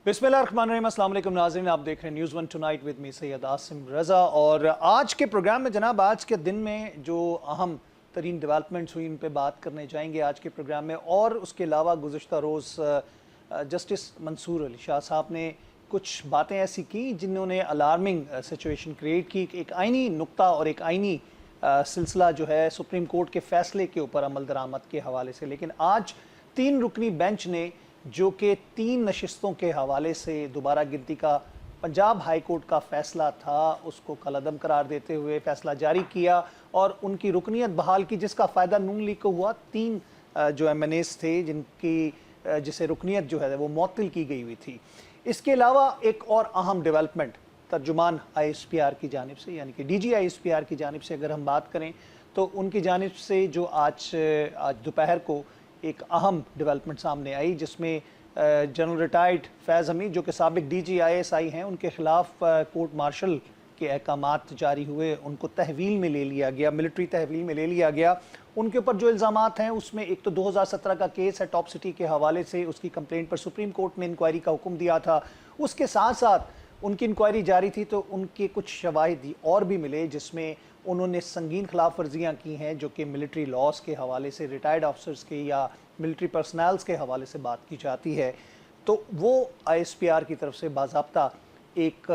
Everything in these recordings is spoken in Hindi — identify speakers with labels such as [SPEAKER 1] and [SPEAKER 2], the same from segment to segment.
[SPEAKER 1] बिस्मिल्लाहिर्रहमानिर्रहीम, अस्सलाम वालेकुम नाज़रीन, आप देख रहे हैं news one tonight with me Syed Asim Raza. और आज के प्रोग्राम में जनाब आज के दिन में जो अहम तरीन डेवलपमेंट्स हुई उन पे बात करने जाएंगे आज के प्रोग्राम में। और उसके अलावा गुज़श्ता रोज़ जस्टिस मंसूर अली शाह साहब ने कुछ बातें ऐसी की जिन्होंने अलार्मिंग सिचुएशन क्रिएट की। एक आइनी नुक्ता और एक आइनी सिलसिला जो है सुप्रीम कोर्ट के फैसले के ऊपर अमल दरामद के हवाले से। लेकिन आज 3 रुकनी बेंच ने जो कि 3 नशिस्तों के हवाले से दोबारा गिनती का पंजाब हाई कोर्ट का फैसला था उसको कलअदम करार देते हुए फैसला जारी किया और उनकी रुकनीत बहाल की, जिसका फ़ायदा नून लीग को हुआ। 3 जो एमएनएस थे जिनकी जिसे रुकनीत जो है वो मुअत्तल की गई हुई थी। इसके अलावा एक और अहम डेवलपमेंट तर्जुमान ISPR की जानिब से, यानी कि DG ISPR की जानिब से अगर हम बात करें तो उनकी जानिब से जो आज दोपहर को एक अहम डेवलपमेंट सामने आई, जिसमें जनरल रिटायर्ड फैज़ हमीद जो कि साबिक DG ISI हैं, उनके ख़िलाफ़ कोर्ट मार्शल के अहकामात जारी हुए, उनको तहवील में ले लिया गया, मिलिट्री तहवील में ले लिया गया। उनके ऊपर जो इल्ज़ामात हैं उसमें एक तो 2017 का केस है टॉप सिटी के हवाले से, उसकी कंप्लेंट पर सुप्रीम कोर्ट ने इंक्वायरी का हुक्म दिया था। उसके साथ साथ उनकी इंक्वायरी जारी थी तो उनके कुछ शवाहिद और भी मिले जिसमें उन्होंने संगीन खिलाफ वर्जियाँ की हैं जो कि मिलिट्री लॉस के हवाले से, रिटायर्ड ऑफिसर्स के या मिलिट्री पर्सनल्स के हवाले से बात की जाती है। तो वो ISPR की तरफ से बाज़ाब्ता एक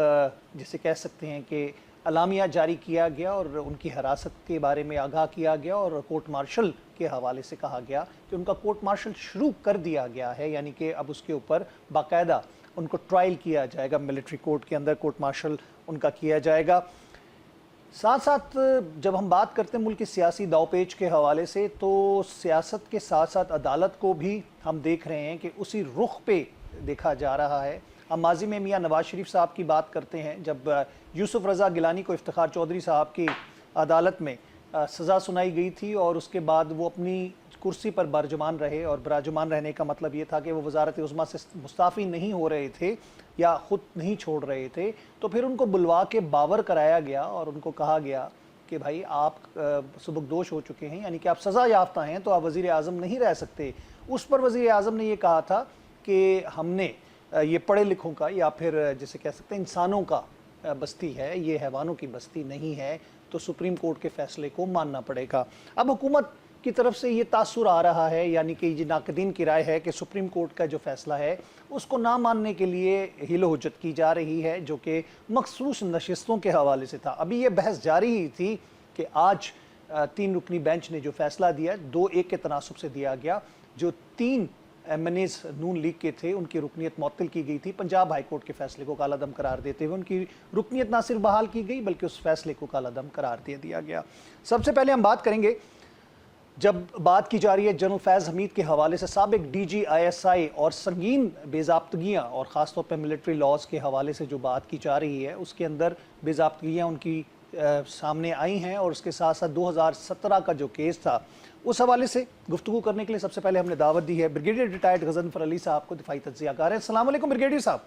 [SPEAKER 1] जिसे कह सकते हैं कि अलामिया जारी किया गया और उनकी हिरासत के बारे में आगाह किया गया और कोर्ट मार्शल के हवाले से कहा गया कि उनका कोर्ट मार्शल शुरू कर दिया गया है, यानी कि अब उसके ऊपर बाकायदा उनको ट्रायल किया जाएगा, मिलिट्री कोर्ट के अंदर कोर्ट मार्शल उनका किया जाएगा। साथ साथ जब हम बात करते हैं मुल्क की सियासी दावपेच के हवाले से, तो सियासत के साथ साथ अदालत को भी हम देख रहे हैं कि उसी रुख पे देखा जा रहा है। हम माजी में मियाँ नवाज शरीफ साहब की बात करते हैं, जब यूसुफ रज़ा गिलानी को इफ्तिखार चौधरी साहब की अदालत में सज़ा सुनाई गई थी और उसके बाद वो अपनी कुर्सी पर बरजमान रहे, और बराजमान रहने का मतलब ये था कि वो वज़ारत उज़्मा से मुस्ताफ़ी नहीं हो रहे थे या ख़ुद नहीं छोड़ रहे थे। तो फिर उनको बुलवा के बावर कराया गया और उनको कहा गया कि भाई आप सुबकदोश हो चुके हैं, यानी कि आप सज़ा याफ्ता हैं, तो आप वज़ीर आज़म नहीं रह सकते। उस पर वज़ीर आज़म ने ये कहा था कि हमने ये पढ़े लिखों का या फिर जिसे कह सकते हैं इंसानों का बस्ती है, ये हैवानों की बस्ती नहीं है, तो सुप्रीम कोर्ट के फ़ैसले को मानना पड़ेगा। अब हुकूमत की तरफ से ये तासुर आ रहा है, यानी कि ये नाक़दीन की राय है कि सुप्रीम कोर्ट का जो फ़ैसला है उसको ना मानने के लिए हिल हुज्जत की जा रही है, जो कि मखसूस नशिस्तों के हवाले से था। अभी ये बहस जारी ही थी कि आज 3 रुकनी बेंच ने जो फ़ैसला दिया 2-1 के तनासुब से दिया गया। जो 3 MNAs नून लीग के थे उनकी रुकनीत मुअत्तल की गई थी। पंजाब हाई कोर्ट के फैसले को कालादम करार देते हुए उनकी रुकनीत ना सिर्फ बहाल की गई बल्कि उस फैसले को कालादम करार दे दिया गया। सबसे पहले हम बात करेंगे, जब बात की जा रही है जनरल फैज़ हमीद के हवाले से, साबिक DG ISI और संगीन बेज़ाब्तगियाँ और ख़ास तौर पर मिलिट्री लॉज के हवाले से जो बात की जा रही है उसके अंदर बेज़ाब्तगियाँ उनकी सामने आई हैं और उसके साथ साथ 2017 का जो केस था उस हवाले से गुफ्तगू करने के लिए सबसे पहले हमने दावत दी है ब्रिगेडियर रिटायर्ड गज़नफ़र अली साहब को, दिफाई तज्ज़ियाकार हैं। अस्सलाम वालेकुम ब्रिगेडियर साहब।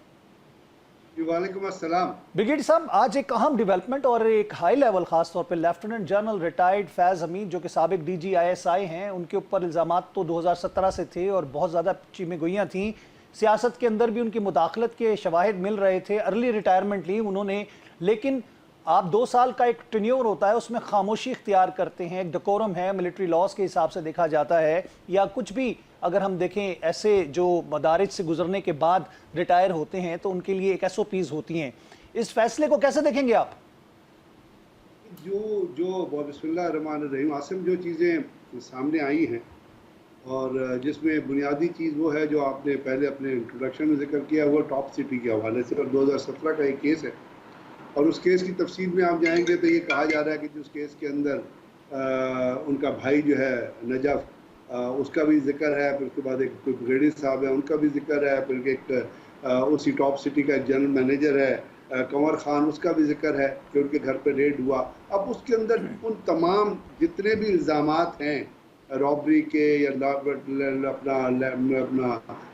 [SPEAKER 2] वालेकुम अस्सलाम।
[SPEAKER 1] ब्रिगेडियर साहब, आज एक अहम डेवलपमेंट और एक हाई लेवल ख़ास तौर पे लेफ्टिनेंट जनरल रिटायर्ड फैज़ हमीद जो कि साबिक DG ISI हैं, उनके ऊपर इल्ज़ामात तो 2017 से थे और बहुत ज़्यादा चीमें गोइयाँ थीं। सियासत के अंदर भी उनकी मुदाखलत के शवाहिद मिल रहे थे। अर्ली रिटायरमेंट ली उन्होंने, लेकिन आप 2 साल का एक टेन्योर होता है उसमें खामोशी इख्तियार करते हैं, एक डेकोरम है, मिलिट्री लॉज के हिसाब से देखा जाता है, या कुछ भी अगर हम देखें ऐसे जो मदारिज से गुजरने के बाद रिटायर होते हैं तो उनके लिए एक SOPs होती हैं। इस फैसले को कैसे देखेंगे आप?
[SPEAKER 2] जो बिस्मिल्लाहिर्रहमानिर्रहीम आसिम, जो चीज़ें सामने आई हैं और जिसमें बुनियादी चीज़ वो है जो आपने पहले अपने इंट्रोडक्शन में जिक्र किया, वो टॉप सिटी के हवाले से और 2017 का एक केस है। और उस केस की तफसील में आप जाएंगे तो ये कहा जा रहा है कि जिस केस के अंदर उनका भाई जो है नजफ, उसका भी जिक्र है, फिर उसके बाद एक कोई ब्रिगेडियर साहब है उनका भी जिक्र है, फिर एक उसी टॉप सिटी का एक जनरल मैनेजर है कंवर खान, उसका भी जिक्र है कि उनके घर पर रेड हुआ। अब उसके अंदर उन तमाम जितने भी इल्ज़ामात हैं रॉबरी के या अपना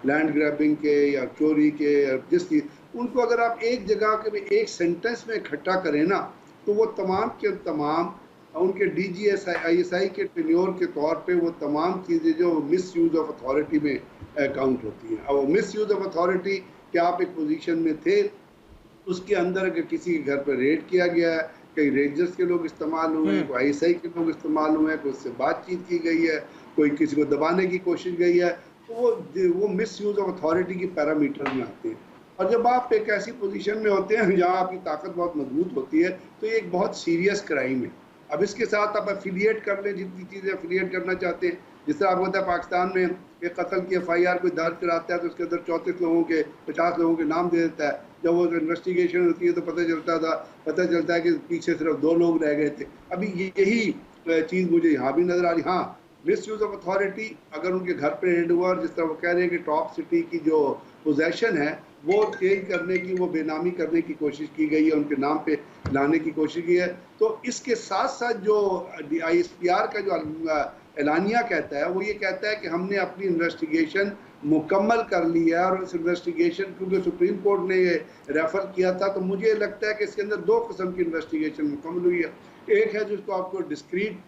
[SPEAKER 2] लैंड ग्रैबिंग के या चोरी के या जिस चीज़, उनको अगर आप एक जगह के एक सेंटेंस में इकट्ठा करें ना तो वो तमाम के तमाम उनके DG ISI के टेन्योर के तौर पे वो तमाम चीज़ें जो मिस यूज़ ऑफ अथॉरिटी में काउंट होती हैं। अब वो मिस यूज़ ऑफ अथॉरिटी कि आप एक पोजीशन में थे, उसके अंदर अगर किसी के घर पर रेड किया गया है, कई रेंजर्स के लोग इस्तेमाल हुए हैं, कोई आईएसआई के लोग इस्तेमाल हुए हैं, कोई उससे बातचीत की गई है, कोई किसी को दबाने की कोशिश गई है, तो वो मिस यूज़ ऑफ अथॉरिटी की पैरामीटर में आते हैं। और जब आप एक ऐसी पोजीशन में होते हैं जहाँ आपकी ताकत बहुत मजबूत होती है, तो ये एक बहुत सीरियस क्राइम है। अब इसके साथ आप एफिलिएट कर लें, जितनी चीज़ें एफिलिएट करना चाहते हैं। जिस तरह आपको पता है पाकिस्तान में एक कत्ल की एफआईआर कोई दर्ज कराता है तो उसके अंदर 34 लोगों के 50 लोगों के नाम दे देता है। जब वो इन्वेस्टिगेशन होती है तो पता चलता है कि पीछे सिर्फ 2 लोग रह गए थे। अभी यही चीज़ मुझे यहाँ भी नज़र आ रही। हाँ, मिस यूज़ ऑफ अथॉरिटी, अगर उनके घर पे रेड हुआ और जिस तरह वो कह रहे हैं कि टॉप सिटी की जो पोजेशन है वो चेंज करने की, वो बेनामी करने की कोशिश की गई है, उनके नाम पे लाने की कोशिश की है, तो इसके साथ साथ जो ISPR का जो एलानिया कहता है वो ये कहता है कि हमने अपनी इन्वेस्टिगेशन मुकम्मल कर ली है। और इस इन्वेस्टिगेशन, क्योंकि सुप्रीम कोर्ट ने ये रेफ़र किया था, तो मुझे लगता है कि इसके अंदर 2 किस्म की इन्वेस्टिगेशन मुकम्मल हुई है। एक है जिसको आपको डिस्क्रीट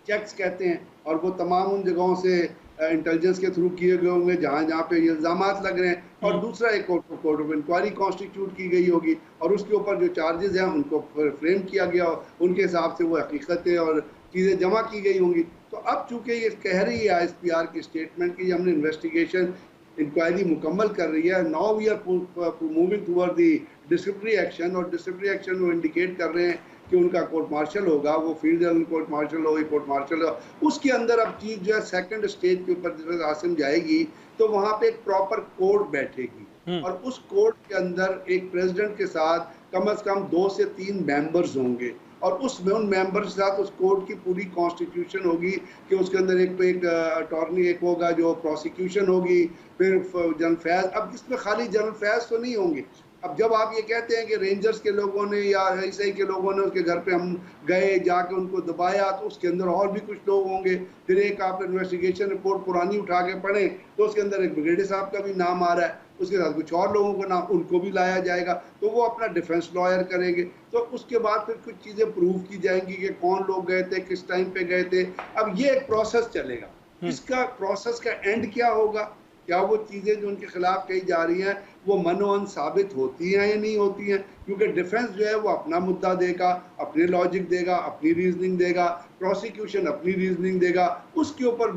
[SPEAKER 2] चेक्स कहते हैं, और वो तमाम उन जगहों से इंटेलिजेंस के थ्रू किए गए होंगे जहाँ जहाँ पे इल्ज़ामात लग रहे हैं, और दूसरा एक कोर्ट ऑफ इंक्वायरी कॉन्स्टिट्यूट की गई होगी और उसके ऊपर जो चार्जेस हैं उनको फ्रेम किया गया, उनके हिसाब से वो हकीकतें और चीज़ें जमा की गई होंगी। तो अब चूँकि ये कह रही है ISPR की स्टेटमेंट की हमने इन्वेस्टिगेशन इंक्वायरी मुकम्मल कर रही है, now we are moving toward the disciplinary action, और डिसिप्लिनरी एक्शन वो इंडिकेट कर रहे हैं कि उनका कोर्ट मार्शल होगा, वो फील्ड जनरल कोर्ट मार्शल हो, कोर्ट मार्शल हो। उसके अंदर अब चीज़ जो है सेकंड स्टेज के ऊपर जब आसिम जाएगी तो वहाँ पे एक प्रॉपर कोर्ट बैठेगी, और उस कोर्ट के अंदर एक प्रेसिडेंट के साथ कम से कम 2 से 3 मेंबर्स होंगे, और उसमें उन मेंबर्स के साथ उस कोर्ट की पूरी कॉन्स्टिट्यूशन होगी कि उसके अंदर एक अटॉर्नी एक होगा जो प्रोसिक्यूशन होगी, फिर जनरल फैज। अब इसमें खाली जनरल फैज तो नहीं होंगे। अब जब आप ये कहते हैं कि रेंजर्स के लोगों ने या ISI के लोगों ने उसके घर पे हम गए, जाके उनको दबाया, तो उसके अंदर और भी कुछ लोग होंगे। फिर एक आप इन्वेस्टिगेशन रिपोर्ट पुरानी उठा के पढ़ें तो उसके अंदर एक ब्रिगेडियर साहब का भी नाम आ रहा है, उसके साथ कुछ और लोगों का नाम, उनको भी लाया जाएगा, तो वो अपना डिफेंस लॉयर करेंगे। तो उसके बाद फिर कुछ चीज़ें प्रूव की जाएंगी कि कौन लोग गए थे, किस टाइम पे गए थे। अब ये एक प्रोसेस चलेगा। इसका प्रोसेस का एंड क्या होगा, क्या वो चीज़ें जो उनके खिलाफ कही जा रही हैं वो मनोअन साबित होती हैं या नहीं होती हैं, क्योंकि डिफेंस जो है वो अपना मुद्दा देगा, अपने लॉजिक देगा, अपनी रीजनिंग देगा, प्रोसिक्यूशन अपनी रीजनिंग देगा, उसके ऊपर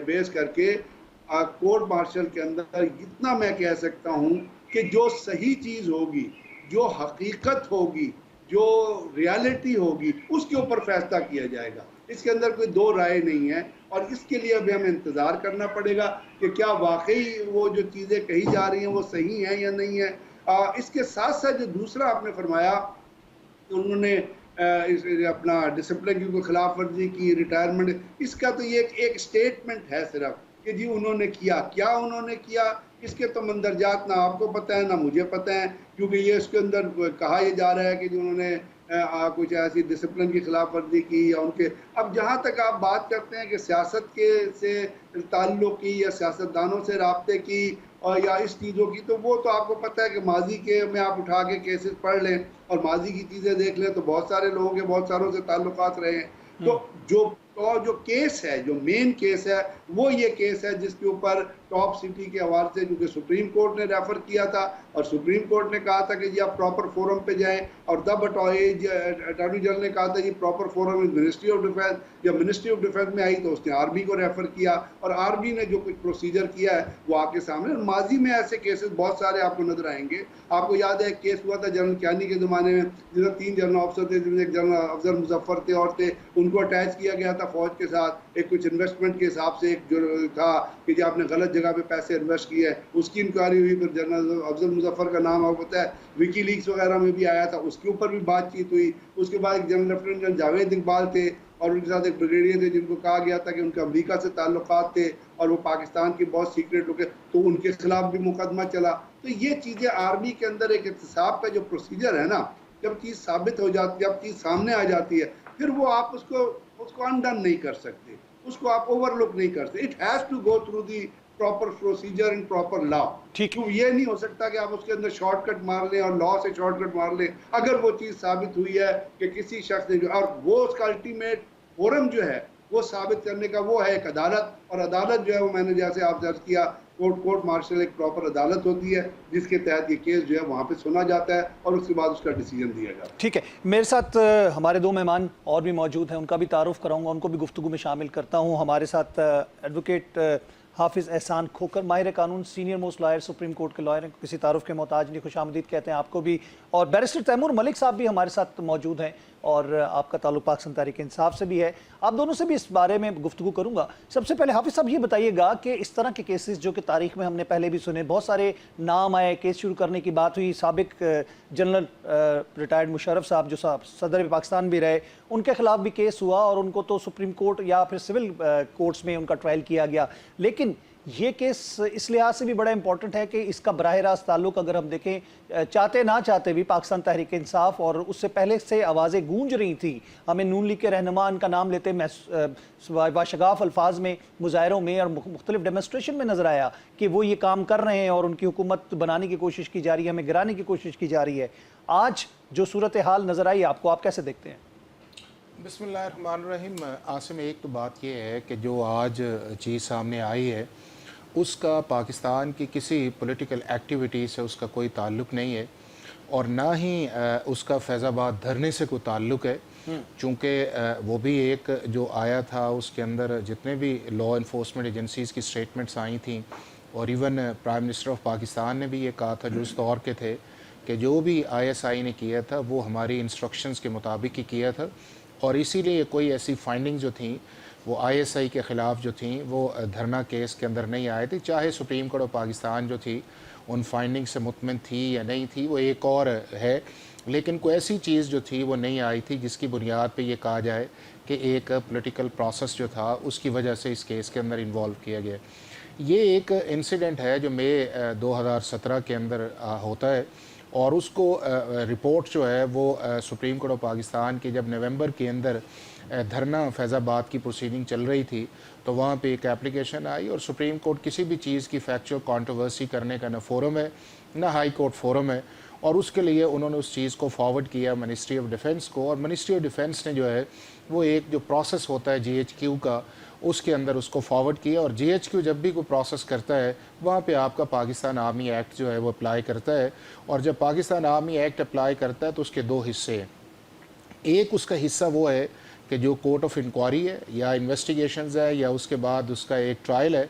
[SPEAKER 2] बेस करके कोर्ट मार्शल के अंदर इतना मैं कह सकता हूँ कि जो सही चीज़ होगी, जो हकीकत होगी, जो रियलिटी होगी, उसके ऊपर फैसला किया जाएगा। इसके अंदर कोई 2 राय नहीं है, और इसके लिए अभी हमें इंतज़ार करना पड़ेगा कि क्या वाकई वो जो चीज़ें कही जा रही हैं वो सही हैं या नहीं है। इसके साथ साथ जो दूसरा आपने फरमाया, उन्होंने अपना डिसिप्लिन की खिलाफ वर्जी की, रिटायरमेंट, इसका तो ये एक स्टेटमेंट है सिर्फ कि जी उन्होंने किया। क्या उन्होंने किया, इसके तो मंदरजात ना आपको पता है ना मुझे पता है, क्योंकि ये इसके अंदर कहा यह जा रहा है कि जो उन्होंने कुछ ऐसी डिसिप्लिन की खिलाफ वर्जी की या उनके। अब जहाँ तक आप बात करते हैं कि सियासत के से ताल्लुक़ की या सियासतदानों से राब्ते की और या इस चीज़ों की, तो वो तो आपको पता है कि माजी के में आप उठा के केसेस पढ़ लें और माजी की चीज़ें देख लें तो बहुत सारे लोगों के बहुत सारों से ताल्लुकात रहे हैं। तो जो केस है, जो मेन केस है, वो ये केस है जिसके ऊपर टॉप सिटी के हवाले से, क्योंकि सुप्रीम कोर्ट ने रेफ़र किया था और सुप्रीम कोर्ट ने कहा था कि जी आप प्रॉपर फोरम पे जाएं, और तब अटॉर्नी जनरल ने कहा था जी proper forum is ministry of defence. जब मिनिस्ट्री ऑफ डिफेंस में आई तो उसने आर्मी को रेफ़र किया, और आर्मी ने जो कुछ प्रोसीजर किया है वो आपके सामने। माजी में ऐसे केसेस बहुत सारे आपको नजर आएंगे। आपको याद है एक केस हुआ था जनरल कियानी के ज़माने में, जिसमें 3 जनरल ऑफिसर थे, जिनमें एक जनरल अफजल मुजफ्फर थे और थे, उनको अटैच किया गया था फौज के साथ एक कुछ इन्वेस्टमेंट के हिसाब से। एक जो था कि जी आपने गलत जगह पे पैसे इन्वेस्ट किए हैं, उसकी इंक्वायरी हुई। फिर जनरल अफजल मुजफ्फर का नाम आपको पता है विकी लीक्स वगैरह में भी आया था, उसके ऊपर भी बातचीत हुई। उसके बाद एक general lieutenant general Javed Iqbal थे और उनके साथ एक ब्रिगेडियर थे जिनको कहा गया था कि उनके अमेरिका से ताल्लुकात थे और वो पाकिस्तान के बहुत सीक्रेट लोग, तो उनके खिलाफ भी मुकदमा चला। तो ये चीज़ें आर्मी के अंदर एक एहतसाब का जो प्रोसीजर है ना, जब चीज़ साबित हो जाती है, जब चीज़ सामने आ जाती है, फिर वो आप उसको अनडन नहीं कर सकते, उसको आप ओवरलुक नहीं कर सकते। It has to go through the proper procedure and proper law.
[SPEAKER 1] ठीक,
[SPEAKER 2] तो ये नहीं हो सकता कि आप उसके अंदर शॉर्टकट मार लें और लॉ से शॉर्टकट मार लें। अगर वो चीज़ साबित हुई है कि किसी शख्स ने, और वो उसका अल्टीमेट फोरम जो है वो साबित करने का वो है एक अदालत, और अदालत जो है वो मैंने जैसे आप दर्ज किया कोर्ट मार्शल एक प्रॉपर अदालत होती है जिसके तहत ये केस जो है वहाँ पे सुना जाता है और उसके बाद उसका डिसीजन दिया जाता है।
[SPEAKER 1] ठीक है, मेरे साथ हमारे दो मेहमान और भी मौजूद हैं, उनका भी तारुफ कराऊंगा, उनको भी गुफ्तगू में शामिल करता हूं। हमारे साथ एडवोकेट हाफिज़ एहसान खोकर, माहिर कानून, senior most lawyer, supreme court के लॉयर हैं, किसी तारुफ के मोहताज नहीं, खुशामदीद कहते हैं आपको भी। और बैरिस्टर तैमूर मलिक साहब भी हमारे साथ मौजूद हैं और आपका ताल्लुक पाकिस्तान तहरीक इंसाफ से भी है। आप दोनों से भी इस बारे में गुफ्तगू करूंगा। सबसे पहले हाफिज़ साहब ये बताइएगा कि इस तरह के केसेस जो कि तारीख में हमने पहले भी सुने, बहुत सारे नाम आए, केस शुरू करने की बात हुई, साबिक जनरल रिटायर्ड मुशर्रफ साहब जो सदर पाकिस्तान भी रहे, उनके खिलाफ भी केस हुआ और उनको तो सुप्रीम कोर्ट या फिर सिविल कोर्ट्स में उनका ट्रायल किया गया। लेकिन ये केस इस लिहाज से भी बड़ा इंपॉर्टेंट है कि इसका बराह रास्त ताल्लुक अगर हम देखें, चाहते ना चाहते भी पाकिस्तान तहरीक इंसाफ और उससे पहले से आवाज़ें गूंज रही थी, हमें नून लीग के रहनुमा इनका नाम लेते बाशगाफ अल्फाज में मुजाहरों में और मुख्तलिफ डेमोस्ट्रेशन में नजर आया कि वो ये काम कर रहे हैं और उनकी हुकूमत बनाने की कोशिश की जा रही है, हमें गिराने की कोशिश की जा रही है। आज जो सूरत हाल नजर आई आपको, आप कैसे देखते हैं?
[SPEAKER 3] बिस्मिल्लाहिर्रहमानिर्रहीम। आसिम, एक तो बात यह है कि जो आज चीज़ सामने आई है उसका पाकिस्तान की किसी पॉलिटिकल एक्टिविटी से उसका कोई ताल्लुक़ नहीं है और ना ही उसका फैज़ाबाद धरने से कोई ताल्लुक़ है, चूँकि वो भी एक जो आया था उसके अंदर जितने भी लॉ इन्फोर्समेंट एजेंसीज़ की स्टेटमेंट्स आई थी और even prime minister of Pakistan ने भी ये कहा था जो उस दौर के थे कि जो भी ISI ने किया था वो हमारी इंस्ट्रक्शंस के मुताबिक ही किया था और इसीलिए कोई ऐसी फाइंडिंग जो थी वो ISI के ख़िलाफ़ जो थी वो धरना केस के अंदर नहीं आए थे। चाहे सुप्रीम कोर्ट ऑफ पाकिस्तान जो थी उन फाइंडिंग से मुतमिन थी या नहीं थी वो एक और है, लेकिन कोई ऐसी चीज़ जो थी वो नहीं आई थी जिसकी बुनियाद पे ये कहा जाए कि एक पॉलिटिकल प्रोसेस जो था उसकी वजह से इस केस के अंदर इन्वॉल्व किया गया। ये एक इंसिडेंट है जो मई 2017 के अंदर होता है और उसको रिपोर्ट जो है वो सुप्रीम कोर्ट ऑफ पाकिस्तान की जब नवंबर के अंदर धरना फैज़ाबाद की प्रोसीडिंग चल रही थी तो वहाँ पे एक एप्लीकेशन आई और सुप्रीम कोर्ट किसी भी चीज़ की फैक्चुअल कंट्रोवर्सी करने का ना फोरम है ना हाई कोर्ट फोरम है और उसके लिए उन्होंने उस चीज़ को फॉरवर्ड किया मिनिस्ट्री ऑफ डिफेंस को और मिनिस्ट्री ऑफ डिफेंस ने जो है वो एक जो प्रोसेस होता है GHQ का उसके अंदर उसको फॉरवर्ड किया और GHQ जब भी कोई प्रोसेस करता है वहाँ पे आपका पाकिस्तान आर्मी एक्ट जो है वो अप्लाई करता है और जब पाकिस्तान आर्मी एक्ट अप्लाई करता है तो उसके दो हिस्से हैं। एक उसका हिस्सा वो है कि जो कोर्ट ऑफ इंक्वायरी है या इन्वेस्टिगेशंस है या उसके बाद उसका एक ट्रायल है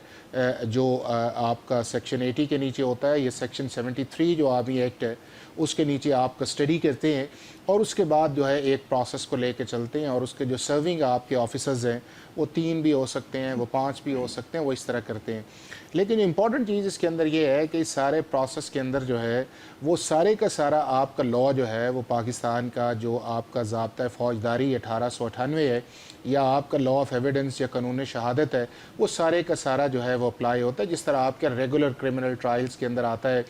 [SPEAKER 3] जो आपका सेक्शन 80 के नीचे होता है, ये सेक्शन 73 जो आर्मी एक्ट है उसके नीचे आप कस्टडी करते हैं और उसके बाद जो है एक प्रोसेस को लेके चलते हैं और उसके जो सर्विंग आपके ऑफिसर्स हैं वो 3 भी हो सकते हैं, वो 5 भी हो सकते हैं, वो इस तरह करते हैं। लेकिन इम्पॉर्टेंट चीज़ इसके अंदर ये है कि इस सारे प्रोसेस के अंदर जो है वो सारे का सारा आपका लॉ जो है वो पाकिस्तान का जो आपका ज़ाब्ता फ़ौजदारी 1898 है या आपका लॉ ऑफ एविडेंस या कानून शहादत है वो सारे का सारा जो है वो अप्लाई होता है। जिस तरह आपके रेगुलर क्रिमिनल ट्रायल्स के अंदर आता है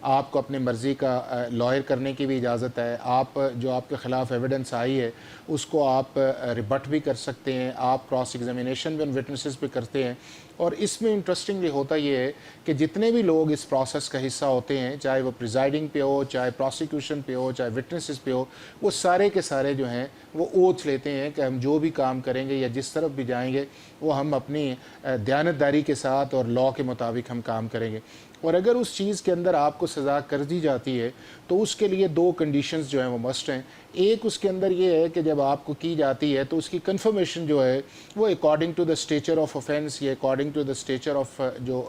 [SPEAKER 3] आपको अपनी मर्ज़ी का लॉयर करने की भी इजाज़त है, आप जो आपके ख़िलाफ़ एविडेंस आई है उसको आप रिबट भी कर सकते हैं, आप क्रॉस एग्जामिनेशन भी उन विटनेसेस पे करते हैं। और इसमें इंटरेस्टिंगली होता ये है कि जितने भी लोग इस प्रोसेस का हिस्सा होते हैं, चाहे वो प्रिजाइडिंग पे हो, चाहे प्रोसिक्यूशन पे हो, चाहे विटनेसेस पे हो, वो सारे के सारे जो हैं वो ओथ लेते हैं कि हम जो भी काम करेंगे या जिस तरफ भी जाएंगे वो हम अपनी दयानतदारी के साथ और लॉ के मुताबिक हम काम करेंगे। और अगर उस चीज़ के अंदर आपको सज़ा कर दी जाती है तो उसके लिए 2 कंडीशंस जो हैं वो मस्ट हैं। एक उसके अंदर ये है कि जब आपको की जाती है तो उसकी कंफर्मेशन जो है वो according to the stature of offence या according to the stature of जो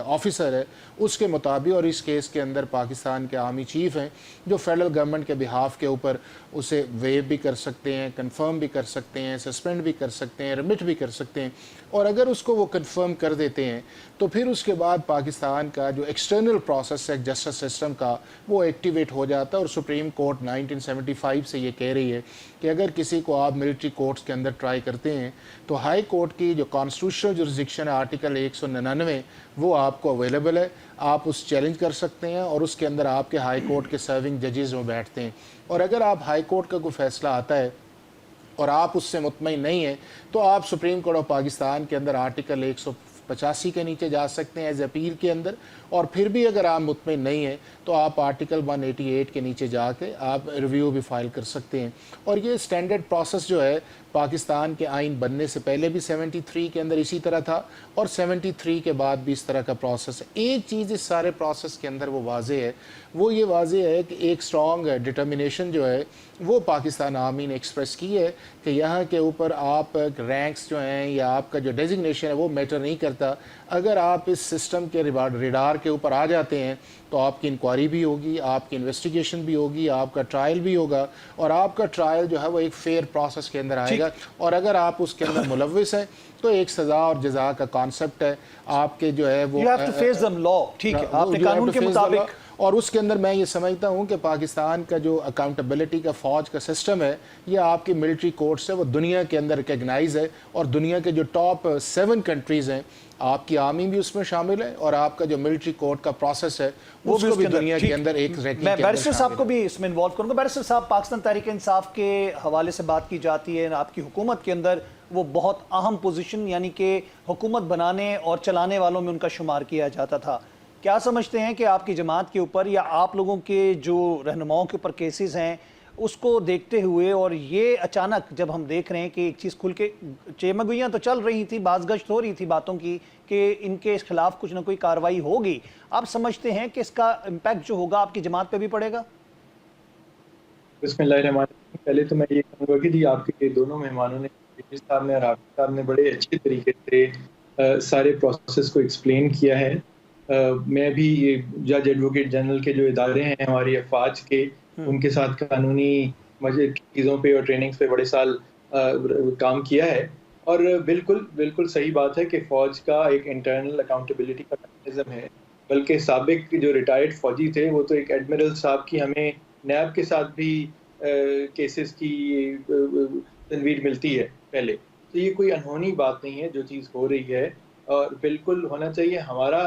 [SPEAKER 3] ऑफिसर है उसके मुताबिक। और इस केस के अंदर पाकिस्तान के आर्मी चीफ हैं जो फेडरल गवर्नमेंट के बिहाफ के ऊपर उसे वेव भी कर सकते हैं, कंफर्म भी कर सकते हैं, सस्पेंड भी कर सकते हैं, रिमिट भी कर सकते हैं। और अगर उसको वो कंफर्म कर देते हैं तो फिर उसके बाद पाकिस्तान का जो एक्सटर्नल प्रोसेस है जस्टिस सिस्टम का वो एक्टिवेट हो जाता है। और सुप्रीम कोर्ट 1975 से ये कह रही है कि अगर किसी को आप मिलिट्री कोर्ट्स के अंदर ट्राई करते हैं तो हाई कोर्ट की जो कॉन्स्टिट्यूशनल जुरिस्डिक्शन है आर्टिकल 199 वो आपको अवेलेबल है, आप उस चैलेंज कर सकते हैं और उसके अंदर आपके हाई कोर्ट के सर्विंग जजेस में बैठते हैं। और अगर आप हाई कोर्ट का कोई फैसला आता है और आप उससे मुतमईन नहीं है तो आप सुप्रीम कोर्ट ऑफ पाकिस्तान के अंदर आर्टिकल 85 के नीचे जा सकते हैं एज अपील के अंदर, और फिर भी अगर आप मुतमिन नहीं हैं तो आप आर्टिकल 188 के नीचे जाके आप रिव्यू भी फाइल कर सकते हैं। और ये स्टैंडर्ड प्रोसेस जो है पाकिस्तान के आइन बनने से पहले भी 73 के अंदर इसी तरह था और 73 के बाद भी इस तरह का प्रोसेस है। एक चीज़ इस सारे प्रोसेस के अंदर वो वाजे है, वो ये वाजे है कि एक स्ट्रॉन्ग डिटर्मिनेशन जो है वो पाकिस्तान आर्मी ने एक्सप्रेस की है कि यहाँ के ऊपर आप रैंक्स जो हैं या आपका जो डेजिग्नेशन है वो मैटर नहीं करता। अगर आप इस सिस्टम के रिडार के ऊपर आ जाते हैं तो आपकी इंक्वायरी भी होगी, आपकी इन्वेस्टिगेशन भी होगी, आपका ट्रायल भी होगा, और आपका ट्रायल जो है वो एक फेयर प्रोसेस के अंदर आएगा। और अगर आप उसके अंदर मुलविस हैं तो एक सज़ा और जज़ा का कॉन्सेप्ट है आपके जो है वो
[SPEAKER 1] You have to face them law, ठीक है, आपने कानून के मुताबिक।
[SPEAKER 3] और उसके अंदर मैं ये समझता हूँ कि पाकिस्तान का जो अकाउंटेबिलिटी का फ़ौज का सिस्टम है, ये आपकी मिलिट्री कोर्ट्स है वो दुनिया के अंदर रिकगनाइज है, और दुनिया के जो टॉप 7 कंट्रीज़ हैं आपकी आर्मी भी उसमें शामिल है, और आपका जो मिलिट्री कोर्ट का प्रोसेस है वो भी दुनिया के अंदर एक रैंकिंग।
[SPEAKER 1] मैं बैरिस्टर साहब को भी इसमें इन्वॉल्व करूंगा। बैरिस्टर साहब, पाकिस्तान तहरीक इंसाफ के हवाले से बात की जाती है, आपकी हुकूमत के अंदर वो बहुत अहम पोजीशन यानी कि हुकूमत बनाने और चलाने वालों में उनका शुमार किया जाता था। क्या समझते हैं कि आपकी जमात के ऊपर या आप लोगों के जो रहनुमाओं के ऊपर केसेस हैं उसको देखते हुए, और ये अचानक जब हम देख रहे हैं कि एक चीज़ खुल के चेमगुइयाँ तो चल रही थी, बाज़गश्त हो रही थी बातों की कि इनके खिलाफ कुछ ना कोई कार्रवाई होगी, आप समझते हैं कि इसका इम्पैक्ट जो होगा आपकी जमात पे भी पड़ेगा?
[SPEAKER 4] बिस्मिल्लाहिर्रहमानिर्रहीम। पहले तो मैं ये कहूँगा कि जी आपके दोनों मेहमानों ने, साहब ने और हाफिज साहब ने बड़े अच्छे तरीके से सारे प्रोसेस को एक्सप्लेन किया है। मैं भी जज एडवोकेट जनरल के जो इदारे हैं हमारी अफवाज के, उनके साथ कानूनी चीज़ों पे और ट्रेनिंग्स पे बड़े साल काम किया है, और बिल्कुल सही बात है कि फ़ौज का एक इंटरनल अकाउंटेबिलिटी का मैकेनिज्म है। बल्कि साबिक जो रिटायर्ड फ़ौजी थे वो तो एक एडमिरल साहब की हमें नैब के साथ भी केसेस की तनवीर मिलती है पहले, तो ये कोई अनहोनी बात नहीं है जो चीज़ हो रही है, और बिल्कुल होना चाहिए। हमारा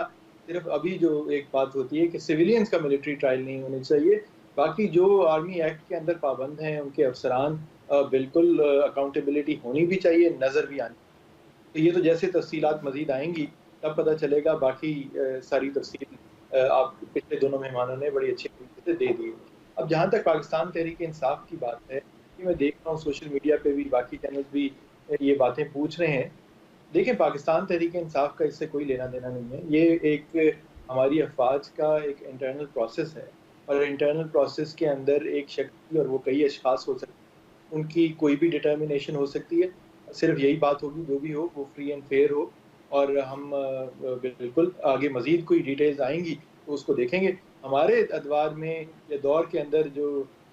[SPEAKER 4] सिर्फ अभी जो एक बात होती है कि सिविलियंस का मिलिट्री ट्रायल नहीं होने चाहिए, बाकी जो आर्मी एक्ट के अंदर पाबंद हैं उनके अफसरान बिल्कुल अकाउंटेबिलिटी होनी भी चाहिए, नज़र भी आनी। तो ये तो जैसे तफसीलात मज़ीद आएंगी तब पता चलेगा, बाकी सारी तफसील आप पिछले दोनों मेहमानों ने बड़ी अच्छी तरीके से दे दी। अब जहाँ तक पाकिस्तान तहरीक इंसाफ की बात है, कि मैं देख रहा हूँ सोशल मीडिया पे भी बाकी चैनल्स भी ये बातें पूछ रहे हैं। देखें, पाकिस्तान तहरीक इंसाफ का इससे कोई लेना देना नहीं है। ये एक हमारी अफवाज का एक इंटरनल प्रोसेस है, और इंटरनल प्रोसेस के अंदर एक शख्स और वो कई अशखास हो सकते हैं, उनकी कोई भी डिटर्मिनेशन हो सकती है। सिर्फ यही बात होगी, जो भी हो वो फ्री एंड फेयर हो, और हम बिल्कुल आगे मज़ीद कोई डिटेल्स आएंगी तो उसको देखेंगे। हमारे अदवार में या दौर के अंदर जो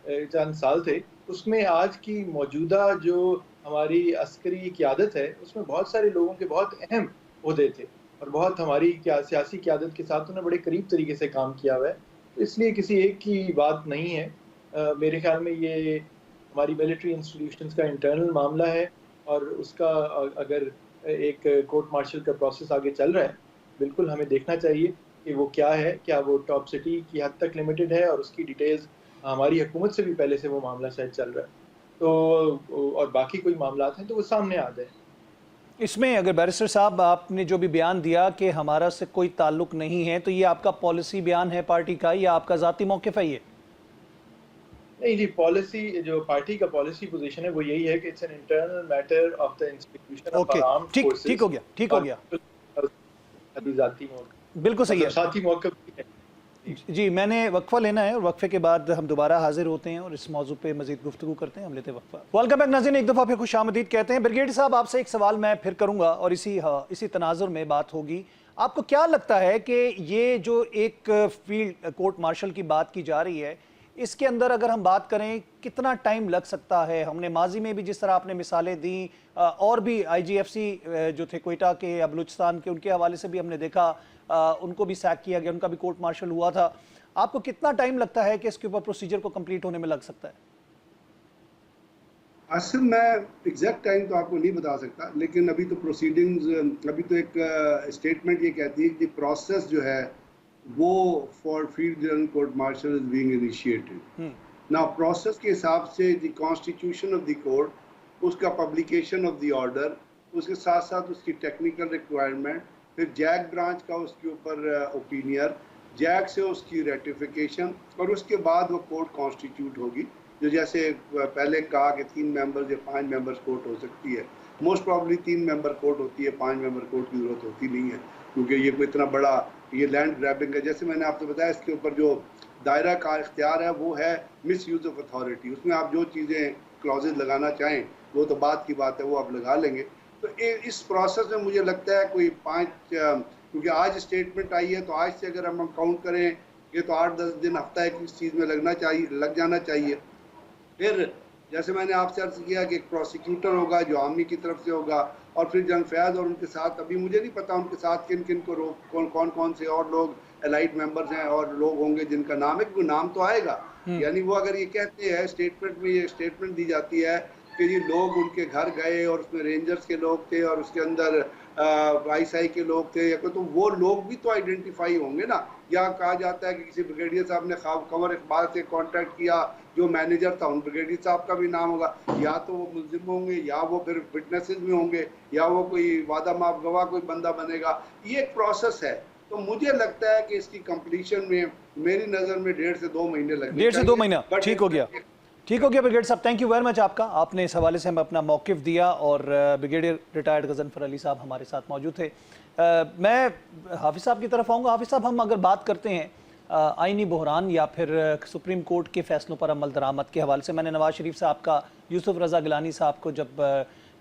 [SPEAKER 4] चंद साल थे, उसमें आज की मौजूदा जो हमारी अस्करी क़यादत है उसमें बहुत सारे लोगों के बहुत अहम ओहदे थे, और बहुत हमारी सियासी क़यादत के साथ उन्होंने बड़े करीब तरीके से काम किया हुआ है। तो इसलिए किसी एक की बात नहीं है। मेरे ख्याल में ये हमारी मिलिट्री इंस्टीट्यूशंस का इंटरनल मामला है, और उसका अगर एक कोर्ट मार्शल का प्रोसेस आगे चल रहा है, बिल्कुल हमें देखना चाहिए कि वो क्या है, क्या वो टॉप सिटी की हद तक लिमिटेड है, और उसकी डिटेल्स हमारी हुकूमत से भी पहले से वो मामला शायद चल रहा है, तो और बाकी कोई मामलात हैं तो वो सामने आ जाए।
[SPEAKER 1] इसमें अगर बैरिस्टर साहब आपने जो भी बयान दिया कि हमारा से कोई ताल्लुक नहीं है, तो ये आपका पॉलिसी बयान है पार्टी का या आपका ज़ाती मौक़िफ़ है? ये
[SPEAKER 4] नहीं जी, पॉलिसी जो पार्टी का पॉलिसी पोजीशन है वो यही है कि it's an internal matter of the institution of our armed forces.
[SPEAKER 1] ठीक हो गया। बिल्कुल सही है,
[SPEAKER 4] साथी मौक़िफ़ है।
[SPEAKER 1] जी, मैंने वक्फा लेना है, और वक्फे के बाद हम दोबारा हाजिर होते हैं और इस मौजू पे मजीद गुफ्तगू करते हैं। हम लेते हैं वक्फा। वेलकम बैक नाज़रीन, एक दफ़ा फिर खुशामदीद कहते हैं। ब्रिगेडियर साहब, आपसे एक सवाल मैं फिर करूँगा और इसी तनाजुर में बात होगी। आपको क्या लगता है कि ये जो एक फील्ड कोर्ट मार्शल की बात की जा रही है, इसके अंदर अगर हम बात करें कितना टाइम लग सकता है? हमने माजी में भी जिस तरह आपने मिसालें दी, और भी IGFC जो थे क्वेटा के या बलूचिस्तान के, उनके हवाले से भी हमने देखा, उनको भी सैक किया गया, उनका भी कोर्ट मार्शल हुआ था। आपको कितना टाइम लगता है कि इसके ऊपर प्रोसीजर को कंप्लीट होने में लग सकता है?
[SPEAKER 2] आसिम, मैं एग्जैक्ट टाइम तो आपको नहीं बता सकता, लेकिन अभी तो प्रोसीडिंग्स, अभी तो एक स्टेटमेंट ये कहती है कि प्रोसेस जो है वो for field general court martial is being initiated. Now process के हिसाब से the constitution of the court, उसका पब्लिकेशन ऑफ द ऑर्डर, उसके साथ साथ उसकी टेक्निकल रिक्वायरमेंट फिर जैक ब्रांच का उसके ऊपर ओपिनियन, जैक से उसकी रेटिफिकेशन, और उसके बाद वो कोर्ट कॉन्स्टिट्यूट होगी, जो जैसे पहले कहा कि 3 मेंबर्स या 5 मेंबर्स कोर्ट हो सकती है। मोस्ट प्रॉब्ली 3 मेंबर कोर्ट होती है, 5 मेंबर कोर्ट की ज़रूरत होती नहीं है, क्योंकि ये कोई इतना बड़ा ये लैंड ग्रैबिंग है। जैसे मैंने आपको बताया, इसके ऊपर जो दायरा का इख्तियार है वो है मिस यूज़ ऑफ अथॉरिटी। उसमें आप जो चीज़ें क्लॉजेज लगाना चाहें वो तो बात की बात है, वो आप लगा लेंगे। तो इस प्रोसेस में मुझे लगता है कोई 5, क्योंकि आज स्टेटमेंट आई है, तो आज से अगर हम काउंट करें ये तो 8-10 दिन, हफ्ता एक इस चीज़ में लग जाना चाहिए। फिर जैसे मैंने आपसे अर्ज किया कि एक प्रोसिक्यूटर होगा जो आर्मी की तरफ से होगा, और फिर जनरल फैज़ और उनके साथ, अभी मुझे नहीं पता उनके साथ किन किन को कौन से और लोग एलाइट मेंबर्स हैं और लोग होंगे जिनका नाम है, क्योंकि नाम तो आएगा। यानी वो अगर ये कहते हैं स्टेटमेंट में, ये स्टेटमेंट दी जाती है कि ये लोग उनके घर गए और उसमें रेंजर्स के लोग थे और उसके अंदर आईएसआई के लोग थे, या तो वो लोग भी तो आइडेंटिफाई होंगे ना। या कहा जाता है कि किसी ब्रिगेडियर साहब ने कंवर इकबाल से कांटेक्ट किया, जो मैनेजर था, उन ब्रिगेडियर साहब का भी नाम होगा, या तो वो मुल्जिम होंगे, या वो फिर विटनेसेस में होंगे, या वो कोई वादा माफ गवाह कोई बंदा बनेगा। ये एक प्रोसेस है। तो मुझे लगता है कि इसकी कंप्लीशन में मेरी नज़र में 1.5 से 2 महीने लगेंगे।
[SPEAKER 1] 1.5 से 2 महीना ठीक हो गया। ठीक हो गया ब्रिगेडियर साहब, थैंक यू वेरी मच आपका, आपने इस हवाले से हमें अपना मौक़िफ़ दिया। और ब्रिगेडियर रिटायर्ड गज़नफ़र अली साहब हमारे साथ मौजूद थे। मैं हाफिज़ साहब की तरफ आऊँगा। हाफिज़ साहब, हम अगर बात करते हैं आइनी बहरान या फिर सुप्रीम कोर्ट के फ़ैसलों पर अमल दरामद के हवाले से, मैंने नवाज शरीफ साहब का, यूसुफ रज़ा गिलानी साहब को जब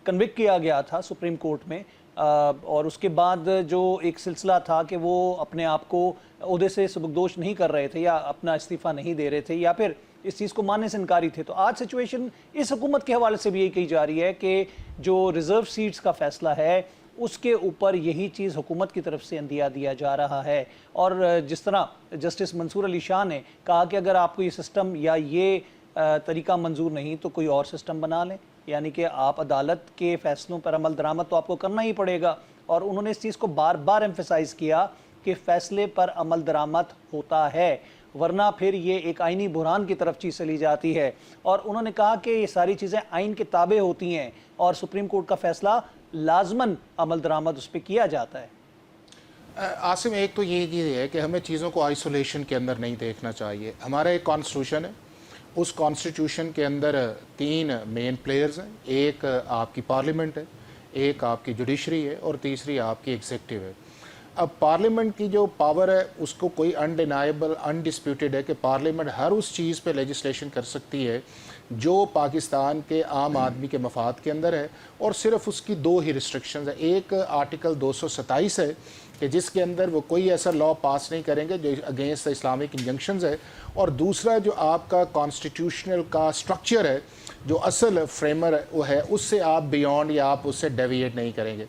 [SPEAKER 1] कन्विक्ट किया गया था सुप्रीम कोर्ट में, और उसके बाद जो एक सिलसिला था कि वो अपने आप को ओहदे से सुबकदोश नहीं कर रहे थे या अपना इस्तीफ़ा नहीं दे रहे थे या फिर इस चीज़ को मानने से इनकारी थे, तो आज सिचुएशन इस हुकूमत के हवाले से भी यही कही जा रही है कि जो रिज़र्व सीट्स का फ़ैसला है उसके ऊपर यही चीज़ हुकूमत की तरफ से अंदिया दिया जा रहा है। और जिस तरह जस्टिस मंसूर अली शाह ने कहा कि अगर आपको ये सिस्टम या ये तरीका मंजूर नहीं तो कोई और सिस्टम बना लें, यानी कि आप अदालत के फ़ैसलों पर अमल दरामद तो आपको करना ही पड़ेगा। और उन्होंने इस चीज़ को बार बार एम्फेसाइज़ किया कि फ़ैसले पर अमल दरामद होता है, वरना फिर ये एक आइनी बुहरान की तरफ चीज़ चली जाती है। और उन्होंने कहा कि ये सारी चीज़ें आइन के ताबे होती हैं और सुप्रीम कोर्ट का फ़ैसला लाजमन अमल दरामद उस पर किया जाता है।
[SPEAKER 3] आसिम, एक तो ये चीज़ है कि हमें चीज़ों को आइसोलेशन के अंदर नहीं देखना चाहिए। हमारा एक कॉन्स्टिट्यूशन है, उस कॉन्स्टिट्यूशन के अंदर 3 मेन प्लेयर्स हैं। एक आपकी पार्लियामेंट है, एक आपकी जुडिशरी है और तीसरी आपकी एग्जीक्यूटिव है। अब पार्लियामेंट की जो पावर है उसको कोई अनडिनाइबल, अनडिस्प्यूटेड है कि पार्लियामेंट हर उस चीज़ पे लेजिस्लेशन कर सकती है जो पाकिस्तान के आम आदमी के मफाद के अंदर है, और सिर्फ उसकी 2 ही रिस्ट्रिक्शंस है। एक आर्टिकल 227 है कि जिसके अंदर वो कोई ऐसा लॉ पास नहीं करेंगे जो अगेंस्ट द इस्लामिक इंजंक्शंस है, और दूसरा जो आपका कॉन्स्टिट्यूशनल का स्ट्रक्चर है, जो असल फ्रेमर वो है, उससे आप बियॉन्ड या आप उससे डेविएट नहीं करेंगे।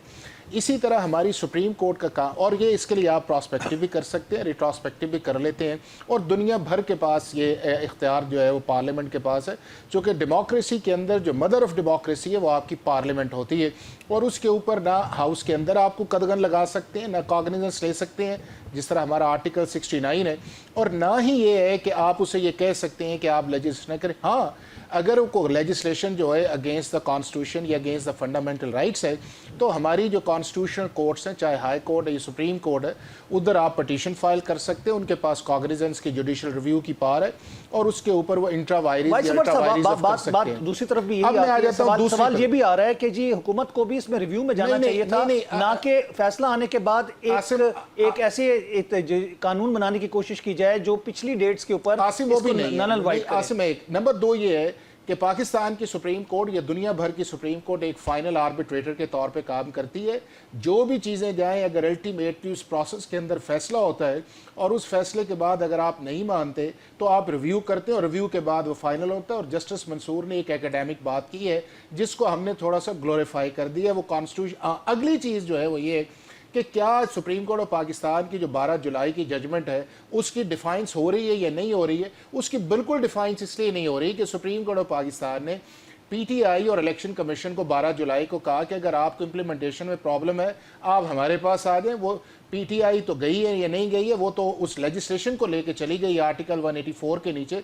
[SPEAKER 3] इसी तरह हमारी सुप्रीम कोर्ट का काम, और ये इसके लिए आप प्रॉस्पेक्टिव भी कर सकते हैं, रिट्रोस्पेक्टिव भी कर लेते हैं, और दुनिया भर के पास ये इख्तियार जो है वो पार्लियामेंट के पास है, चूँकि डेमोक्रेसी के अंदर जो मदर ऑफ डेमोक्रेसी है वो आपकी पार्लियामेंट होती है, और उसके ऊपर ना हाउस के अंदर आपको कदगन लगा सकते हैं, ना कॉग्निजेंस ले सकते हैं जिस तरह हमारा आर्टिकल 69 है, और ना ही ये है कि आप उसे ये कह सकते हैं कि आप लेजिस्लेशन करें। हाँ, अगर वो लेजिस्लेशन जो है अगेंस्ट द कॉन्स्टिट्यूशन या अगेंस्ट द फंडामेंटल राइट्स है, तो हमारी जो कॉन्स्टिट्यूशनल कोर्ट्स हैं, चाहे हाई कोर्ट है या सुप्रीम कोर्ट है, उधर आप पटिशन फाइल कर सकते हैं। उनके पास कॉग्निजेंस की जुडिशियल रिव्यू की पावर है, और उसके ऊपर वो इंट्रावायरिस कर सकते हैं।
[SPEAKER 1] दूसरी तरफ भी सवाल ये भी आ रहा है कि जी हुकूमत को भी इसमें रिव्यू में जाना चाहिए था, ना कि फैसला आने के बाद एक ऐसे कानून बनाने की कोशिश की जाए जो पिछली डेट्स के ऊपर नल वाइट।
[SPEAKER 3] आसिम, एक नंबर 2 ये है कि पाकिस्तान की सुप्रीम कोर्ट या दुनिया भर की सुप्रीम कोर्ट एक फाइनल आर्बिट्रेटर के तौर पे काम करती है। जो भी चीज़ें जाएं, अगर अल्टीमेटली उस प्रोसेस के अंदर फैसला होता है और उस फैसले के बाद अगर आप नहीं मानते तो आप रिव्यू करते हैं, और रिव्यू के बाद वो फाइनल होता है। और जस्टिस मंसूर ने एक एकेडमिक बात की है जिसको हमने थोड़ा सा ग्लोरीफाई कर दिया, वो कॉन्स्टिट्यूशन। अगली चीज़ जो है वो ये कि क्या सुप्रीम कोर्ट ऑफ पाकिस्तान की जो 12 जुलाई की जजमेंट है उसकी डिफाइंस हो रही है या नहीं हो रही है। उसकी बिल्कुल डिफाइंस इसलिए नहीं हो रही कि सुप्रीम कोर्ट ऑफ पाकिस्तान ने पीटीआई और इलेक्शन कमीशन को 12 जुलाई को कहा कि अगर आपको इम्प्लीमेंटेशन में प्रॉब्लम है आप हमारे पास आ जाएं। वो पीटीआई तो गई है या नहीं गई है, वो तो उस लेजिस्लेशन को लेके चली गई आर्टिकल 184 के नीचे,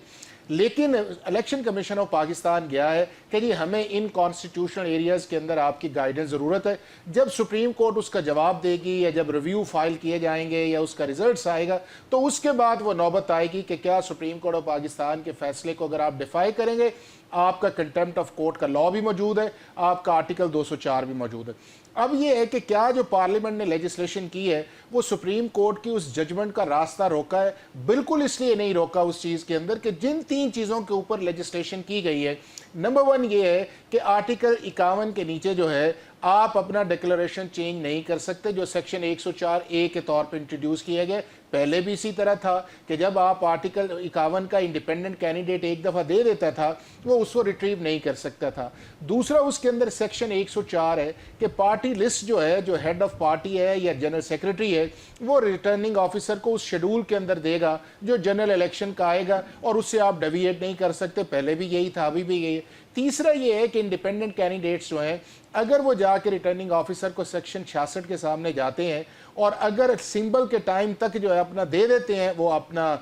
[SPEAKER 3] लेकिन इलेक्शन कमीशन ऑफ पाकिस्तान गया है कि जी हमें इन कॉन्स्टिट्यूशनल एरियाज़ के अंदर आपकी गाइडेंस ज़रूरत है। जब सुप्रीम कोर्ट उसका जवाब देगी या जब रिव्यू फाइल किए जाएंगे या उसका रिजल्ट्स आएगा, तो उसके बाद वो नौबत आएगी कि क्या सुप्रीम कोर्ट ऑफ पाकिस्तान के फैसले को अगर आप डिफाई करेंगे, आपका कंटेम्प्ट ऑफ कोर्ट का लॉ भी मौजूद है, आपका आर्टिकल 204 भी मौजूद है। अब ये है कि क्या जो पार्लियामेंट ने लेजिस्लेशन की है वो सुप्रीम कोर्ट की उस जजमेंट का रास्ता रोका है? बिल्कुल इसलिए नहीं रोका उस चीज़ के अंदर कि जिन 3 चीज़ों के ऊपर लेजिस्लेशन की गई है, नंबर 1 ये है कि आर्टिकल 51 के नीचे जो है आप अपना डिक्लेरेशन चेंज नहीं कर सकते, जो सेक्शन 104A के तौर पर इंट्रोड्यूस किया गया। पहले भी इसी तरह था कि जब आप आर्टिकल 51 का इंडिपेंडेंट कैंडिडेट एक दफ़ा दे देता था वो उसको रिट्रीव नहीं कर सकता था। दूसरा उसके अंदर सेक्शन 104 है कि पार्टी लिस्ट जो है, जो हेड ऑफ पार्टी है या जनरल सेक्रेटरी है, वो रिटर्निंग ऑफिसर को उस शेड्यूल के अंदर देगा जो जनरल इलेक्शन का आएगा, और उससे आप डेविएट नहीं कर सकते। पहले भी यही था, अभी भी यही है। तीसरा ये है कि इंडिपेंडेंट कैंडिडेट्स जो हैं, अगर वो जाके रिटर्निंग ऑफिसर को सेक्शन 66 के सामने जाते हैं और अगर सिंबल के टाइम तक जो है अपना दे देते हैं, वो अपना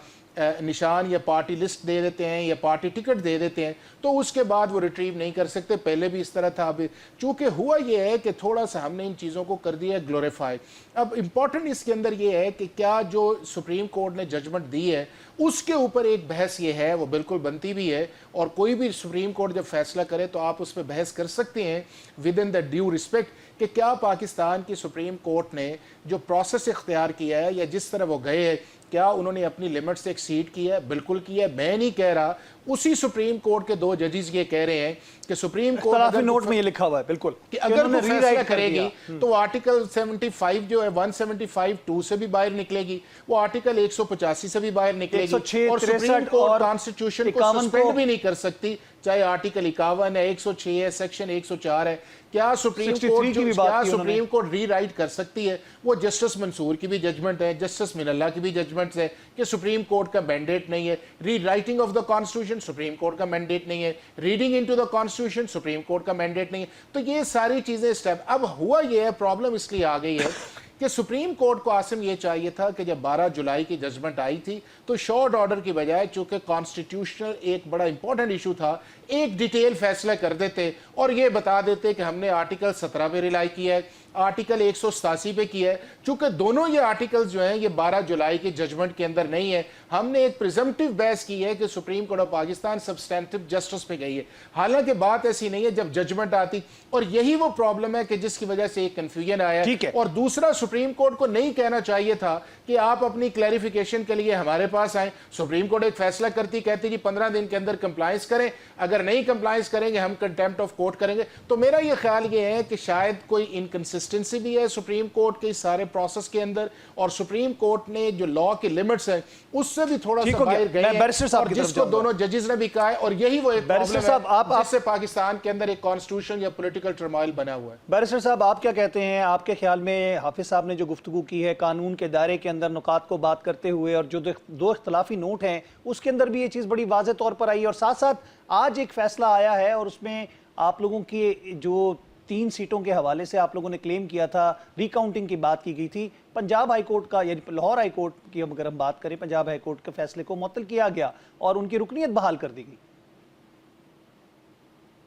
[SPEAKER 3] निशान या पार्टी लिस्ट दे देते हैं या पार्टी टिकट दे देते हैं, तो उसके बाद वो रिट्रीव नहीं कर सकते। पहले भी इस तरह था। अभी चूंकि हुआ ये है कि थोड़ा सा हमने इन चीज़ों को कर दिया ग्लोरीफाई। अब इम्पॉर्टेंट इसके अंदर ये है कि क्या जो सुप्रीम कोर्ट ने जजमेंट दी है उसके ऊपर एक बहस ये है, वो बिल्कुल बनती भी है, और कोई भी सुप्रीम कोर्ट जब फैसला करे तो आप उस पर बहस कर सकते हैं with in the due respect कि क्या पाकिस्तान की सुप्रीम कोर्ट ने जो प्रोसेस इख्तियार किया है या जिस तरह वो गए हैं, क्या उन्होंने अपनी लिमिट से एक्सीड किया है? बिल्कुल किया है। मैं नहीं कह रहा, उसी सुप्रीम कोर्ट के 2 जजेस ये कह रहे हैं कि सुप्रीम कोर्ट
[SPEAKER 1] नोट में ये लिखा हुआ है बिल्कुल
[SPEAKER 3] कि अगर वो फैसला करेगी तो आर्टिकल 75 जो है 175(2) से भी बाहर निकलेगी, वो आर्टिकल 185 से भी बाहर निकलेगी, और सुप्रीम कोर्ट कॉन्स्टिट्यूशन को सस्पेंड भी नहीं कर सकती, चाहे आर्टिकल 51 है, 106 है, सेक्शन 104 है। क्या सुप्रीम कोर्ट रीराइट कर सकती है? वो जस्टिस मंसूर की भी जजमेंट है, जस्टिस मिनल्ला की भी जजमेंट है कि सुप्रीम कोर्ट का मैंडेट नहीं है। Rewriting of the constitution supreme court का मैंडेट नहीं है। Reading into the constitution supreme court का मैंडेट नहीं है। तो ये सारी चीजें स्टेप। अब हुआ ये है, प्रॉब्लम इसलिए आ गई है कि सुप्रीम कोर्ट को आसिम ये चाहिए था कि जब 12 जुलाई की जजमेंट आई थी तो शॉर्ट ऑर्डर की बजाय, चूंकि कॉन्स्टिट्यूशनल एक बड़ा इंपॉर्टेंट इशू था, एक डिटेल फैसला कर देते और ये बता देते कि हमने आर्टिकल 17 पे रिलाई किया है, आर्टिकल 187 पे किया है। चूंकि दोनों ये आर्टिकल्स जो हैं ये 12 जुलाई के जजमेंट के अंदर नहीं है, हमने एक प्रिजम्पटिव बहस की है कि supreme court of Pakistan substantive justice पे गई है। हालांकि बात ऐसी नहीं है जब जजमेंट आती, और यही वो प्रॉब्लम है कि जिसकी वजह से एक कंफ्यूजन आया है। और दूसरा, सुप्रीम कोर्ट को नहीं कहना चाहिए था कि आप अपनी क्लैरिफिकेशन के लिए हमारे पास आए। सुप्रीम कोर्ट एक फैसला करती, कहती जी 15 दिन के अंदर कंप्लायंस करें, अगर नहीं कंप्लायंस करेंगे हम कंटेम्प्ट ऑफ कोर्ट करेंगे। तो मेरा ये ख्याल ये है कि शायद कोई इनकंसिस्टेंसी भी है सुप्रीम कोर्ट के सारे प्रोसेस के अंदर, और सुप्रीम कोर्ट ने जो लॉ की लिमिट्स हैं उससे भी थोड़ा सा बाहर गए हैं, और जिसको दोनों जजेस ने भी कहा है, और यही वो एक प्रॉब्लम है जिससे पाकिस्तान के अंदर एक कॉन्स्टिट्यूशन या पॉलिटिकल टर्मोइल बना हुआ है।
[SPEAKER 1] बैरिस्टर साहब, आप क्या कहते हैं? आपके ख्याल में हाफिज साहब ने जो गुफ्तगू की है कानून के दायरे के अंदर नुकात को बात करते हुए, और जो दो इख्तलाफी नोट हैं उसके अंदर भी ये चीज़ बड़ी वाज़ेह तौर पर आई है, और साथ साथ आज एक फैसला आया है और उसमें आप लोगों की जो 3 सीटों के हवाले से आप लोगों ने क्लेम किया था, रिकाउंटिंग की बात की गई थी, पंजाब हाई कोर्ट का, यानी लाहौर हाई कोर्ट की अगर हम बात करें, पंजाब हाई कोर्ट के फैसले को मुअत्तल किया गया और उनकी रुकनियत बहाल कर दी गई।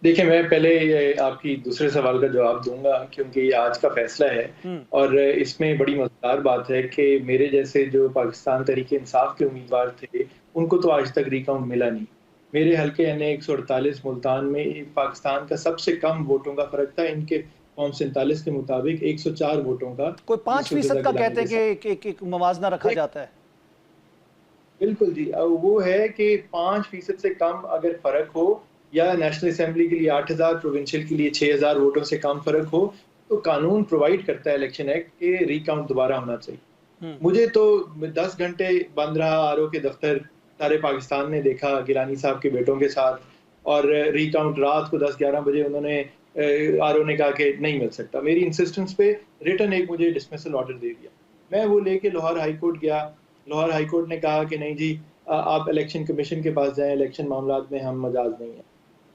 [SPEAKER 4] देखिए, मैं पहले आपकी दूसरे सवाल का जवाब दूंगा क्योंकि ये आज का फैसला है, और इसमें बड़ी मजेदार बात है कि मेरे जैसे जो पाकिस्तान तहरीक इंसाफ के उम्मीदवार थे उनको तो आज तक रिकाउंट मिला नहीं। मेरे हल्के यानी 148 मुल्तान में पाकिस्तान का सबसे कम वोटों का फर्क था, इनके फॉर्म 47 के मुताबिक 104 वोटों का।
[SPEAKER 1] कोई 5% का कहते हैं कि एक मवाजना रखा जाता है।
[SPEAKER 4] बिल्कुल जी, वो है कि 5% से कम अगर फर्क हो, या नेशनल असेंबली के लिए 8000, प्रोविंशियल के लिए 6000 वोटों से कम फर्क हो, तो कानून प्रोवाइड करता है इलेक्शन एक्ट के रिकाउंट दोबारा होना चाहिए। मुझे तो 10 घंटे बंद रहा आरओ के दफ्तर, सारे पाकिस्तान ने देखा गिलानी साहब के बेटों के साथ, और रिकाउंट रात को 10-11 बजे उन्होंने आरओ ने कहा कि नहीं मिल सकता। मेरी इंसिस्टेंस पे रिटर्न एक मुझे डिसमिसल ऑर्डर दे दिया। मैं वो लेके लाहौर हाई कोर्ट गया। लाहौर हाई कोर्ट ने कहा कि नहीं जी, आप इलेक्शन कमीशन के पास जाएं, इलेक्शन मामलात में हम मजाज नहीं है।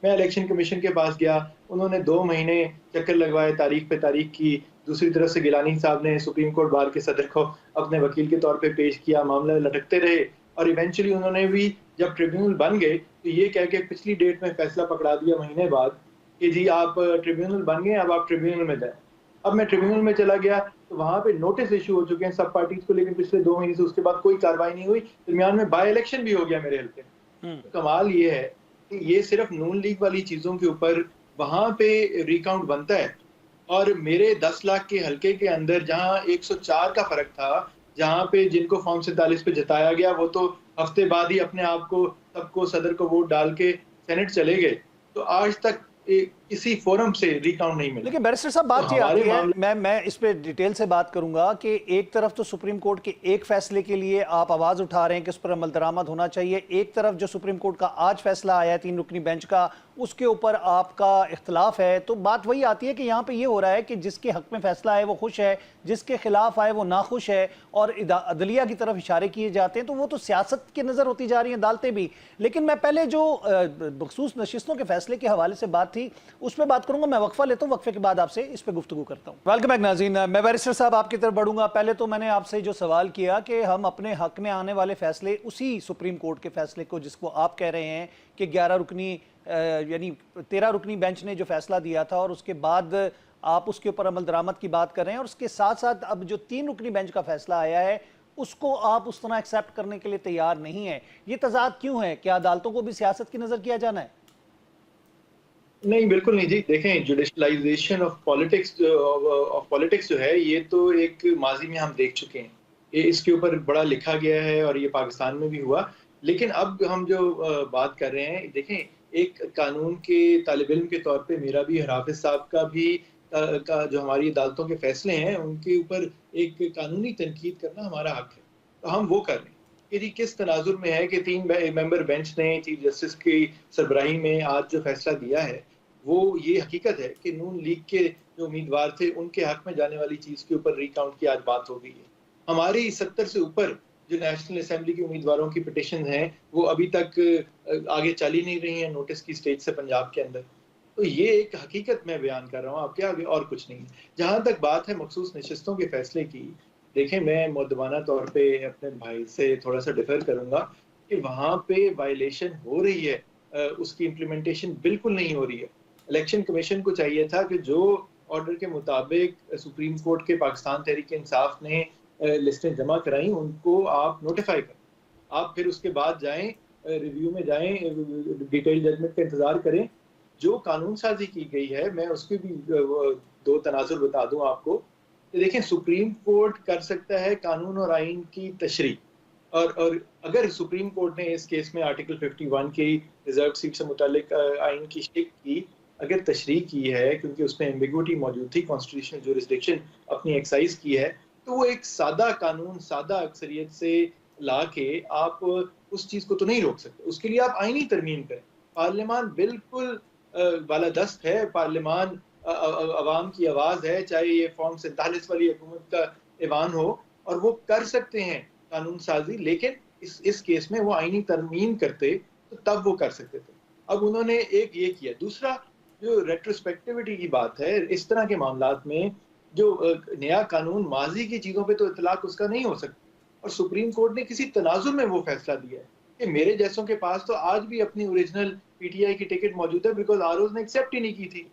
[SPEAKER 4] मैं इलेक्शन कमीशन के पास गया, उन्होंने 2 महीने चक्कर लगवाए, तारीख पे तारीख की, दूसरी तरफ से गिलानी साहब ने सुप्रीम कोर्ट बार के सदर को अपने वकील के तौर पे पेश किया, मामला लटकते रहे और इवेंचुअली उन्होंने भी जब ट्रिब्यूनल बन गए तो ये कह के पिछली डेट में फैसला पकड़ा दिया महीने बाद कि जी आप ट्रिब्यूनल बन गए, अब आप ट्रिब्यूनल में जाए। अब मैं ट्रिब्यूनल में चला गया तो वहां पे नोटिस इशू हो चुके हैं सब पार्टीज को, लेकिन पिछले 2 महीने से उसके बाद कोई कार्रवाई नहीं हुई। दरमियान में बाय इलेक्शन भी हो गया मेरे हल्के में। तो कमाल ये है कि ये सिर्फ नून लीग वाली चीजों के ऊपर वहां पे रिकाउंट बनता है और मेरे 10 लाख के हल्के के अंदर जहां 104 का फर्क था, जहां पे जिनको फॉर्म 47 पे जताया गया वो तो हफ्ते बाद ही अपने आप को सबको सदर को वोट डाल के सेनेट चले गए। तो आज तक किसी फोरम से रिकाउंट नहीं मिला।
[SPEAKER 1] लेकिन बैरिस्टर साहब बात
[SPEAKER 4] तो
[SPEAKER 1] ये आती है, मैं इस पे डिटेल से बात करूंगा कि एक तरफ तो सुप्रीम कोर्ट के एक फैसले के लिए आप आवाज उठा रहे हैं कि उस पर अमल दरामद होना चाहिए, एक तरफ जो सुप्रीम कोर्ट का आज फैसला आया है 3 रुकनी बेंच का उसके ऊपर आपका इख्तलाफ है। तो बात वही आती है कि यहाँ पे ये हो रहा है कि जिसके हक में फैसला आए वो खुश है, जिसके खिलाफ आए वो नाखुश है और अदलिया की तरफ इशारे किए जाते हैं। तो वो तो सियासत की नजर होती जा रही है, अदालतें भी। लेकिन मैं पहले जो बखसूस नशिस्तों के फैसले के हवाले से बात थी उस पर बात करूंगा। मैं वक्फा लेता हूँ, वक्फे के बाद आपसे इस पर गुफ्तगू करता हूँ। वेलकम बैक नाज़रीन, मैं बैरिस्टर साहब आपकी तरफ बढ़ूंगा। पहले तो मैंने आपसे जो सवाल किया कि हम अपने हक में आने वाले फैसले उसी सुप्रीम कोर्ट के फैसले को जिसको आप कह रहे हैं कि 11 रुकनी यानी 13 रुकनी बेंच ने जो फैसला दिया था और उसके बाद आप उसके ऊपर अमल दरामद की बात कर रहे हैं, और उसके साथ साथ अब जो 3 रुकनी बेंच का फैसला आया है उसको आप उस तरह एक्सेप्ट करने के लिए तैयार नहीं है। ये तजाद क्यों है? क्या अदालतों को भी सियासत की नजर किया जाना है?
[SPEAKER 4] नहीं, बिल्कुल नहीं जी। देखें, जुडिशलाइजेशन ऑफ पॉलिटिक्स जो है ये तो एक माजी में हम देख चुके हैं। ये इसके ऊपर बड़ा लिखा गया है और ये पाकिस्तान में भी हुआ। लेकिन अब हम जो बात कर रहे हैं, देखें, एक कानून के तालिब इल्म के तौर पे मेरा भी, हाफिज साहब का भी का जो हमारी अदालतों के फैसले हैं उनके ऊपर एक कानूनी तनकीद करना हमारा हक है। तो हम वो कर रहे हैं कि जी किस तनाजुर में है कि 3 मेंबर बेंच ने चीफ जस्टिस की सरबराही में आज जो फैसला दिया है वो ये हकीकत है कि नून लीग के जो उम्मीदवार थे उनके हक में जाने वाली चीज के ऊपर रिकाउंट की आज बात हो गई है। हमारी 70 से ऊपर जो नेशनल असेंबली के उम्मीदवारों की पिटिशन हैं वो अभी तक आगे चल ही नहीं रही हैं नोटिस की स्टेज से पंजाब के अंदर। तो ये एक हकीकत मैं बयान कर रहा हूँ आपके आगे, और कुछ नहीं। जहां तक बात है मखसूस नशिस्तों के फैसले की, देखें, मैं मुअद्दबाना तौर पे अपने भाई से थोड़ा सा डिफर करूंगा कि वहां पे वायलेशन हो रही है, उसकी इम्प्लीमेंटेशन बिल्कुल नहीं हो रही है। इलेक्शन कमीशन को चाहिए था कि जो ऑर्डर के मुताबिक सुप्रीम कोर्ट के पाकिस्तान तहरीक इंसाफ ने लिस्टें जमा कराई उनको आप नोटिफाई करें, आप फिर उसके बाद जाएं, रिव्यू में जाएं, डिटेल जजमेंट का इंतजार करें। जो कानून साजी की गई है मैं उसकी भी 2 तनाजुर बता दूं आपको। देखें, सुप्रीम कोर्ट कर सकता है कानून और आइन की तशरीह, और अगर सुप्रीम कोर्ट ने इस केस में आर्टिकल 51 की रिजर्व सीट से मुतालिक आइन की शिक की अगर तशरीह की है, क्योंकि उसमें एम्बिगुइटी मौजूद थी, कॉन्स्टिट्यूशनल जुरिसडिक्शन अपनी एक्सरसाइज की है, तो वो एक सादा कानून सादा अक्सरियत से ला के आप उस चीज को तो नहीं रोक सकते। उसके लिए आप आईनी तरमीम करें। पार्लियामान बिल्कुल बालादस्त है, पार्लियामान अवाम की आवाज है, चाहे ये फॉर्म 47 वाली हुकूमत का ऐवान हो, और वो कर सकते हैं कानून साजी। लेकिन इस केस में वो आईनी तरमीम करते तो तब वो कर सकते थे। अब उन्होंने एक ये किया। दूसरा, जो रेट्रोस्पेक्टिविटी की बात है, इस तरह के मामलात में जो नया कानून माजी की चीजों पे तो इतलाक उसका नहीं हो सकता, और सुप्रीम कोर्ट ने किसी तनाजुर में वो फैसला दिया है कि मेरे जैसों के पास तो आज भी अपनी ओरिजिनल पीटीआई की टिकट मौजूद है, बिकॉज आरओज ने एक्सेप्ट ही नहीं की थी।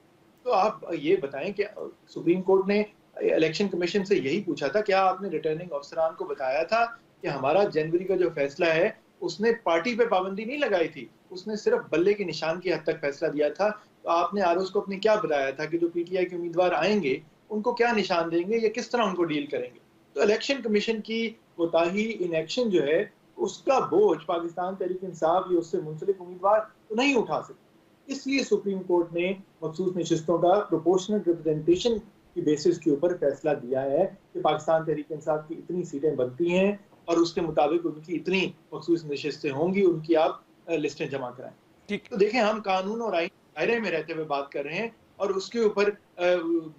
[SPEAKER 4] तो आप ये बताएं कि सुप्रीम कोर्ट ने इलेक्शन कमीशन से यही पूछा था, क्या आपने रिटर्निंग अफसरान को बताया था कि हमारा जनवरी का जो फैसला है उसने पार्टी पे पाबंदी नहीं लगाई थी, उसने सिर्फ बल्ले के निशान की हद तक फैसला दिया था। तो आपने आरओज को अपने क्या बताया था कि जो पीटीआई के उम्मीदवार आएंगे उनको क्या निशान देंगे या किस तरह उनको डील करेंगे? तो इलेक्शन कमीशन की कोताही, इनएक्शन जो है, उसका बोझ पाकिस्तान तहरीक इंसाफ या उससे मुंसलिक उम्मीदवार तो नहीं उठा सकते। इसलिए सुप्रीम कोर्ट ने मखसूस नशिस्तों का प्रोपोर्शनल रिप्रेजेंटेशन की बेसिस के ऊपर फैसला दिया है कि पाकिस्तान तहरीक इंसाफ की इतनी सीटें बनती हैं और उसके मुताबिक उनकी इतनी मखसूस नशिस्तें होंगी, उनकी आप लिस्टें जमा कराएं। ठीक, तो देखें, हम कानून और आइन दायरे में रहते हुए बात कर रहे हैं, और उसके ऊपर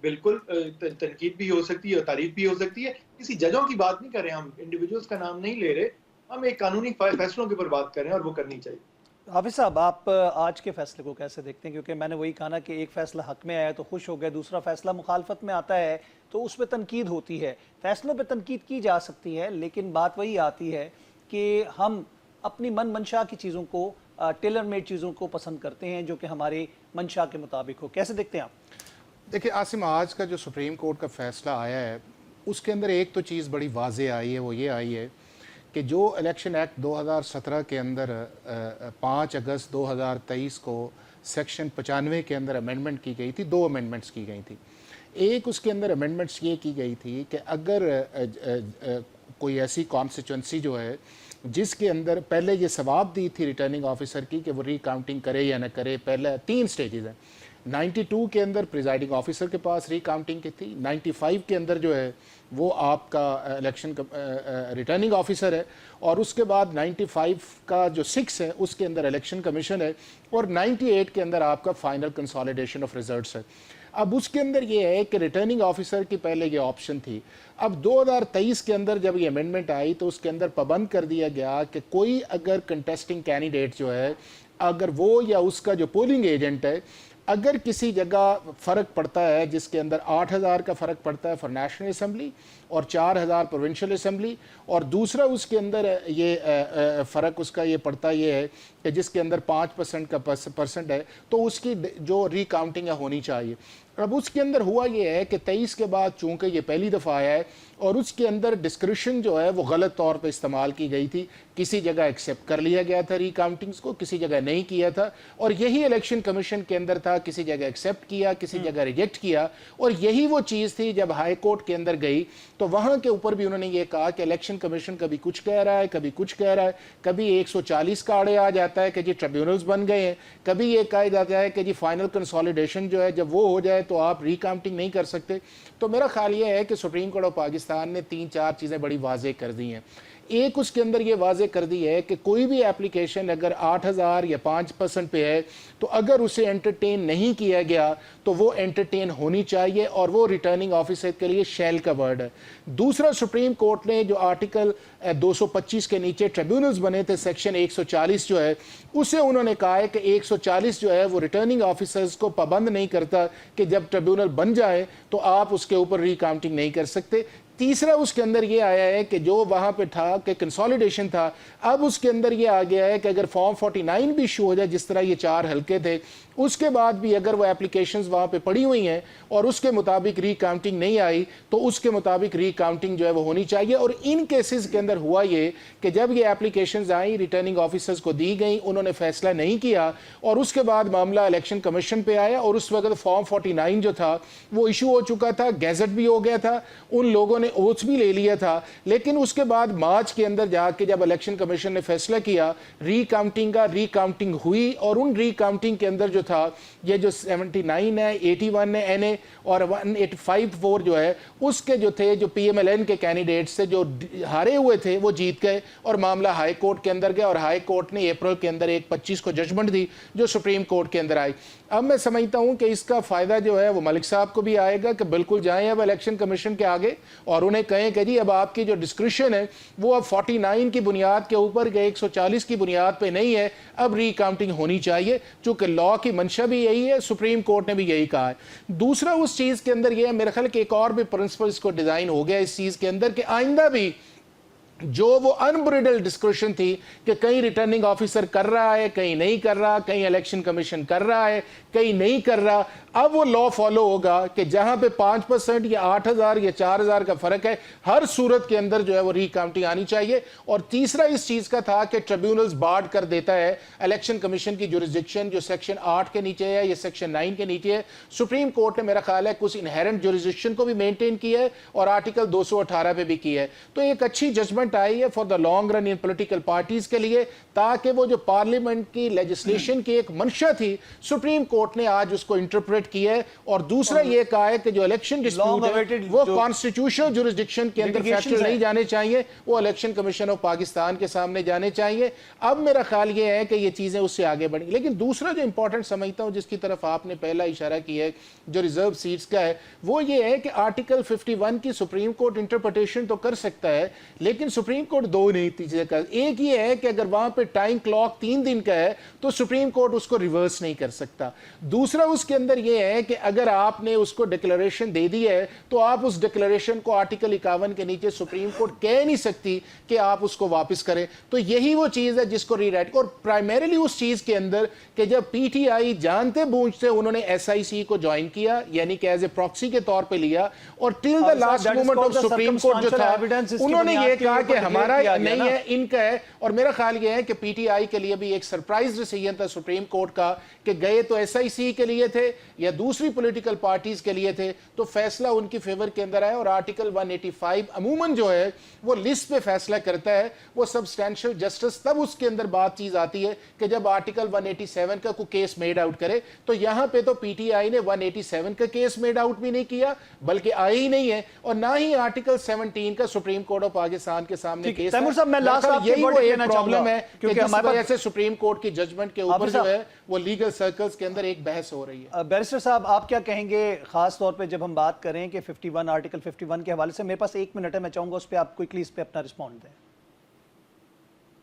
[SPEAKER 4] बिल्कुल तनकीद भी हो सकती है और तारीफ भी हो सकती है। किसी जजों की बात नहीं कर रहे, हम इंडिविजुअल्स का नाम नहीं ले रहे, हम एक कानूनी फैसलों के ऊपर बात कर रहे हैं और वो करनी चाहिए।
[SPEAKER 1] हाफिज साहब, आप आज के फैसले को कैसे देखते हैं? क्योंकि मैंने वही कहा ना कि एक फैसला हक में आया तो खुश हो गए, दूसरा फैसला मुखालफत में आता है तो उस पर तनकीद होती है। फैसलों पे तनकीद की जा सकती है, लेकिन बात वही आती है कि हम अपनी मन मंशा की चीज़ों को, टेलर मेड चीज़ों को पसंद करते हैं जो कि हमारे मंशा के मुताबिक हो। कैसे देखते हैं आप?
[SPEAKER 3] देखिए आसिम, आज का जो सुप्रीम कोर्ट का फैसला आया है उसके अंदर एक तो चीज़ बड़ी वाज़े आई है, वो ये आई है कि जो इलेक्शन एक्ट 2017 के अंदर 5 अगस्त 2023 को सेक्शन 95 के अंदर अमेंडमेंट की गई थी, 2 अमेंडमेंट्स की गई थी। एक उसके अंदर अमेंडमेंट्स ये की गई थी कि अगर कोई ऐसी कॉन्स्टिट्यूंसी जो है जिसके अंदर पहले ये सवाब दी थी रिटर्निंग ऑफिसर की कि वो रिकाउंटिंग करे या ना करे, पहले 3 स्टेजेस हैं। 92 के अंदर प्रिजाइडिंग ऑफिसर के पास रिकाउंटिंग की थी, 95 के अंदर जो है वो आपका इलेक्शन रिटर्निंग ऑफिसर है, और उसके बाद 95 का जो 6 है उसके अंदर इलेक्शन कमीशन है, और 98 के अंदर आपका फाइनल कंसोलिडेशन ऑफ रिजल्ट्स है। अब उसके अंदर ये है कि रिटर्निंग ऑफिसर की पहले ये ऑप्शन थी। अब 2023 के अंदर जब ये अमेंडमेंट आई तो उसके अंदर पाबंद कर दिया गया कि कोई अगर कंटेस्टिंग कैंडिडेट जो है, अगर वो या उसका जो पोलिंग एजेंट है, अगर किसी जगह फ़र्क पड़ता है जिसके अंदर 8,000 का फ़र्क पड़ता है फॉर नेशनल असम्बली और 4,000 प्रोविंशियल असम्बली, और दूसरा उसके अंदर ये फ़र्क उसका ये पड़ता ये है कि जिसके अंदर 5% का परसेंट है, तो उसकी जो रिकाउंटिंग होनी चाहिए। अब उसके अंदर हुआ ये है कि 23 के बाद चूँकि ये पहली दफ़ा आया है और उसके अंदर डिस्क्रिप्शन जो है वो गलत तौर पे इस्तेमाल की गई थी। किसी जगह एक्सेप्ट कर लिया गया था रिकाउंटिंग्स को, किसी जगह नहीं किया था, और यही इलेक्शन कमीशन के अंदर था, किसी जगह एक्सेप्ट किया, किसी जगह रिजेक्ट किया। और यही वो चीज़ थी जब हाई कोर्ट के अंदर गई तो वहाँ के ऊपर भी उन्होंने ये कहा कि इलेक्शन कमीशन कभी कुछ कह रहा है, कभी कुछ कह रहा है, कभी 140 का आड़े आ जाता है कि जी ट्रिब्यूनल्स बन गए हैं, कभी ये कहा जाता है कि जी फाइनल कंसोलिडेशन जो है जब वो हो जाए तो आप रिकाउंटिंग नहीं कर सकते। तो मेरा ख्याल ये है कि सुप्रीम कोर्ट ऑफ पाकिस्तान ने 3-4 चीज़ें बड़ी वाजे कर दी हैं। एक उसके अंदर ये वाजे कर दी है कि कोई भी एप्लीकेशन अगर 8,000 या 5% पे है तो अगर उसे एंटरटेन नहीं किया गया तो वो एंटरटेन होनी चाहिए, और वो रिटर्निंग ऑफिसर के लिए शैल का वर्ड है। दूसरा, सुप्रीम कोर्ट ने जो आर्टिकल 225 के नीचे ट्रिब्यूनल्स बने थे, सेक्शन 140 जो है, उसे उन्होंने कहा है कि 140 जो है वो रिटर्निंग ऑफिसर्स को पाबंद नहीं करता कि जब ट्रिब्यूनल बन जाए तो आप उसके ऊपर रिकाउंटिंग नहीं कर सकते। तीसरा, उसके अंदर ये आया है कि जो वहाँ पे था कि कंसोलिडेशन था, अब उसके अंदर ये आ गया है कि अगर फॉर्म 49 भी इशू हो जाए, जिस तरह ये 4 हल्के थे, उसके बाद भी अगर वो एप्लीकेशंस वहाँ पे पड़ी हुई हैं और उसके मुताबिक रिकाउंटिंग नहीं आई तो उसके मुताबिक रिकाउंटिंग जो है वो होनी चाहिए। और इन केसेस के अंदर हुआ ये कि जब ये एप्लीकेशंस आई, रिटर्निंग ऑफिसर्स को दी गई, उन्होंने फैसला नहीं किया, और उसके बाद मामला इलेक्शन कमीशन पे आया, और उस वक्त फॉर्म 49 जो था वो इशू हो चुका था, गैजेट भी हो गया था, उन लोगों ने ओथ भी ले लिया था। लेकिन उसके बाद मार्च के अंदर जाके जब इलेक्शन कमीशन ने फैसला किया रिकाउंटिंग का, रिकाउंटिंग हुई, और उन रिकाउंटिंग के अंदर जो था ये जो 79 है, 81 है NA और 1854 जो है उसके जो थे, जो PMLN के कैंडिडेट से जो हारे हुए थे वो जीत गए, और मामला हाई कोर्ट के अंदर गया, और हाई कोर्ट ने अप्रैल के अंदर 1/25 को जजमेंट दी जो सुप्रीम कोर्ट के अंदर आई। अब मैं समझता हूं कि इसका फायदा जो है वो मलिक साहब को भी आएगा कि बिल्कुल जाएं अब इलेक्शन कमीशन के आगे और उन्हें कहें कि जी अब आपकी जो डिस्क्रिप्शन है वो अब 49 की बुनियाद के ऊपर, 140 की बुनियाद पे नहीं है, अब रिकाउंटिंग होनी चाहिए, चूंकि लॉ की मंशा भी यही है, सुप्रीम कोर्ट ने भी यही कहा है। दूसरा, उस चीज के अंदर यह है, मेरे ख्याल कि एक और भी प्रिंसिपल इसको डिजाइन हो गया इस चीज के अंदर कि आइंदा भी जो वो अनब्रिडल डिस्क्रिप्शन थी कि कहीं रिटर्निंग ऑफिसर कर रहा है, कहीं नहीं कर रहा, कहीं इलेक्शन कमीशन कर रहा है, कहीं नहीं कर रहा, अब वो लॉ फॉलो होगा कि जहां पे 5% या 8,000 या 4,000 का फर्क है, हर सूरत के अंदर जो है वो रिकाउंटिंग आनी चाहिए। और तीसरा इस चीज का था कि ट्रिब्यूनल्स बार्ड कर देता है इलेक्शन कमीशन की जुरिसडिक्शन, जो सेक्शन 8 के नीचे है या सेक्शन 9 के नीचे है। सुप्रीम कोर्ट ने मेरा ख्याल है कुछ इनहेरेंट जुरिसडिक्शन को भी मेंटेन किया है और आर्टिकल 218 पे भी किया है। तो एक अच्छी जजमेंट आई है for the long run in political parties के लिए, ताकि वो जो पार्लियामेंट की लेजिस्लेशन की एक मंशा थी, सुप्रीम कोर्ट ने आज उसको इंटरप्रेट किया है। और दूसरा ये कहा है कि जो इलेक्शन डिस्प्यूट है वो कॉन्स्टिट्यूशनल जुरिसडिक्शन के अंदर फैक्चर नहीं जाने चाहिए, वो इलेक्शन कमीशन ऑफ पाकिस्तान के सामने जाने चाहिए। अब मेरा ख्याल ये है कि ये चीजें उससे आगे बढ़ी। लेकिन दूसरा जो इंपॉर्टेंट समझता हूं, जिसकी तरफ आपने पहला इशारा किया है, जो रिजर्व सीट्स का है, वो ये है कि आर्टिकल 51 की सुप्रीम कोर्ट इंटरप्रिटेशन तो कर सकता है, लेकिन सुप्रीम कोर्ट दो नहीं चीजें कर, एक ये है कि अगर वहां पे टाइम क्लॉक 3 दिन का है तो सुप्रीम कोर्ट उसको रिवर्स नहीं कर सकता। दूसरा उसके अंदर ये है कि अगर आपने उसको डिक्लेरेशन दे दी है तो आप उस डिक्लेरेशन को आर्टिकल 51 के नीचे सुप्रीम कोर्ट कह नहीं सकती कि आप उसको वापस करें। तो यही वो चीज है जिसको रीराइट, और प्राइमरीली उस चीज के अंदर कि जब पीटीआई जानते बूझते उन्होंने एसआईसी को ज्वाइन किया, यानी कि एज ए प्रॉक्सी के तौर पे लिया, और till the last moment of supreme court जो था उन्होंने ये कहा कि हमारा नहीं है, इनका है। और मेरा ख्याल ये है कि पीटीआई के लिए भी एक सरप्राइज डिसीजन था सुप्रीम कोर्ट का कि गए तो एसआईसी के लिए थे या दूसरी पॉलिटिकल पार्टीज के लिए थे, तो फैसला उनकी फेवर के अंदर आया। और आर्टिकल 185 अमूमन जो है वो लिस्ट पे फैसला करता है, वो सब्सटेंशियल जस्टिस तब उसके अंदर बात चीज आती है कि जब आर्टिकल 187 का कोई केस मेड आउट करे। तो यहां पे तो पीटीआई ने 187 का केस मेड आउट भी नहीं किया, बल्कि आई ही नहीं है, और ना ही आर्टिकल 17 का सुप्रीम कोर्ट ऑफ पाकिस्तान के सामने केस।
[SPEAKER 1] तैमूर साहब, मैं लास्ट आपके
[SPEAKER 3] यही वो
[SPEAKER 1] वर्डिक्ट
[SPEAKER 3] एक
[SPEAKER 1] लेना
[SPEAKER 3] प्रॉब्लम
[SPEAKER 1] चाहूंगा,
[SPEAKER 3] है
[SPEAKER 1] क्योंकि
[SPEAKER 3] कि
[SPEAKER 1] हमारे
[SPEAKER 3] हमारे वजह से सुप्रीम कोर्ट की जजमेंट के ऊपर जो है वो लीगल सर्कल्स के अंदर एक बहस हो रही है।
[SPEAKER 1] बैरिस्टर साहब, आप क्या कहेंगे खास तौर पे जब हम बात करें कि 51 आर्टिकल 51 के हवाले से? मेरे पास 1 मिनट है, मैं चाहूंगा उस पर आप क्विकली इस पे अपना रिस्पॉन्ड दें।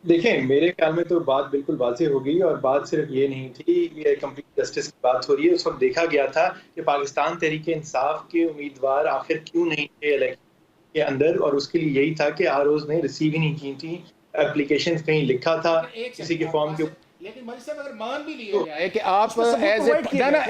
[SPEAKER 4] देखें, मेरे ख्याल में तो बात बिल्कुल वाज़ेह हो गई, और बात सिर्फ ये नहीं थी, ये कंप्लीट जस्टिस की बात हो रही है। उस वक्त देखा गया था कि पाकिस्तान तहरीक इंसाफ के उम्मीदवार आखिर क्यों नहीं थे इलेक्शन के अंदर, और उसके लिए यही था कि आरओज़ ने रिसीव ही नहीं की थी एप्लीकेशन, कहीं लिखा था किसी के फॉर्म के।
[SPEAKER 3] लेकिन मलिक साहब, अगर मान भी लिया जाए कि आप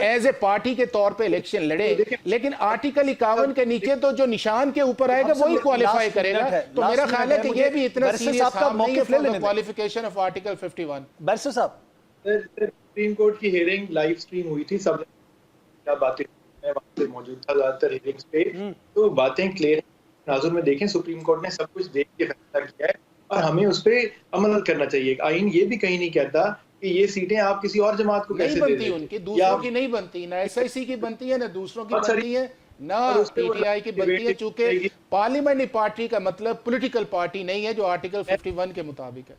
[SPEAKER 3] एज ए पार्टी के तौर पे इलेक्शन लड़े, लेकिन आर्टिकल 51 के नीचे तो जो निशान के ऊपर आएगा वही क्वालिफाई करेगा। तो मेरा ख्याल है कि ये भी इतना सीरियस नहीं है क्वालिफिकेशन ऑफ आर्टिकल 51।
[SPEAKER 1] बैरिस्टर साहब,
[SPEAKER 4] सुप्रीम कोर्ट की हियरिंग लाइव स्ट्रीम हुई थी, सब क्या बातें, मैं वहां पे मौजूद था ज्यादातर हियरिंग्स पे, तो बातें क्लियर नाजुर में देखें। सुप्रीम कोर्ट ने सब कुछ देख के फैसला किया है और हमें उस पर अमल करना चाहिए। आईन ये भी कहीं नहीं कहता कि ये सीटें आप किसी और जमात को कैसे
[SPEAKER 3] बनती, उनकी दूसरों की नहीं बनती, ना एसआईसी की बनती है, ना दूसरों की बनती है, ना पीटीआई की बनती है, चूंकि पार्लियामेंट्री पार्टी का मतलब पॉलिटिकल पार्टी नहीं है जो आर्टिकल 51 के मुताबिक है।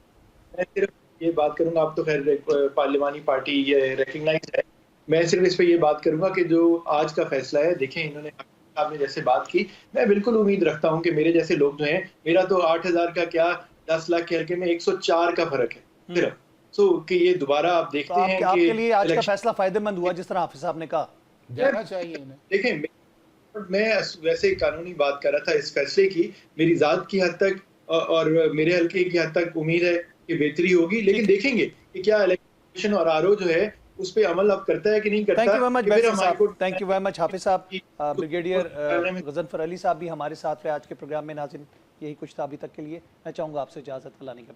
[SPEAKER 4] मैं सिर्फ ये बात करूंगा, आप तो खैर पार्लियामानी पार्टी ये रिकग्नाइज है, मैं सिर्फ इस पे ये बात करूंगा कि जो आज का फैसला है, देखें इन्होंने आपने जैसे बात की, मैं बिल्कुल उम्मीद रखता हूं कि मेरे जैसे लोग जो हैं, मेरा तो 8000 का क्या 10 लाख के हल्के में 104 का फर्क है सिर्फ। सो कि ये दोबारा आप देखते हैं कि
[SPEAKER 1] आपके लिए आज का फैसला फायदेमंद हुआ, जिस तरह हाफिज साहब ने कहा,
[SPEAKER 3] जाना चाहिए इन्हें।
[SPEAKER 4] देखें, मैं वैसे कानूनी बात कर रहा था इस फैसले की, मेरी जात की हद तक और मेरे हल्के की हद तक उम्मीद है कि बेहतरी होगी, लेकिन देखेंगे कि क्या इलेक्शन और आरओ जो है उस पे अमल अब करता है कि नहीं करता।
[SPEAKER 1] Thank you very much barrister साहब, थैंक यू वेरी मच हाफिज साहब। ब्रिगेडियर गजनफर अली साहब भी हमारे साथ रहे आज के प्रोग्राम में। नाज़रीन, यही कुछ था अभी तक के लिए, मैं चाहूंगा आपसे इजाजत, अल्लाह ने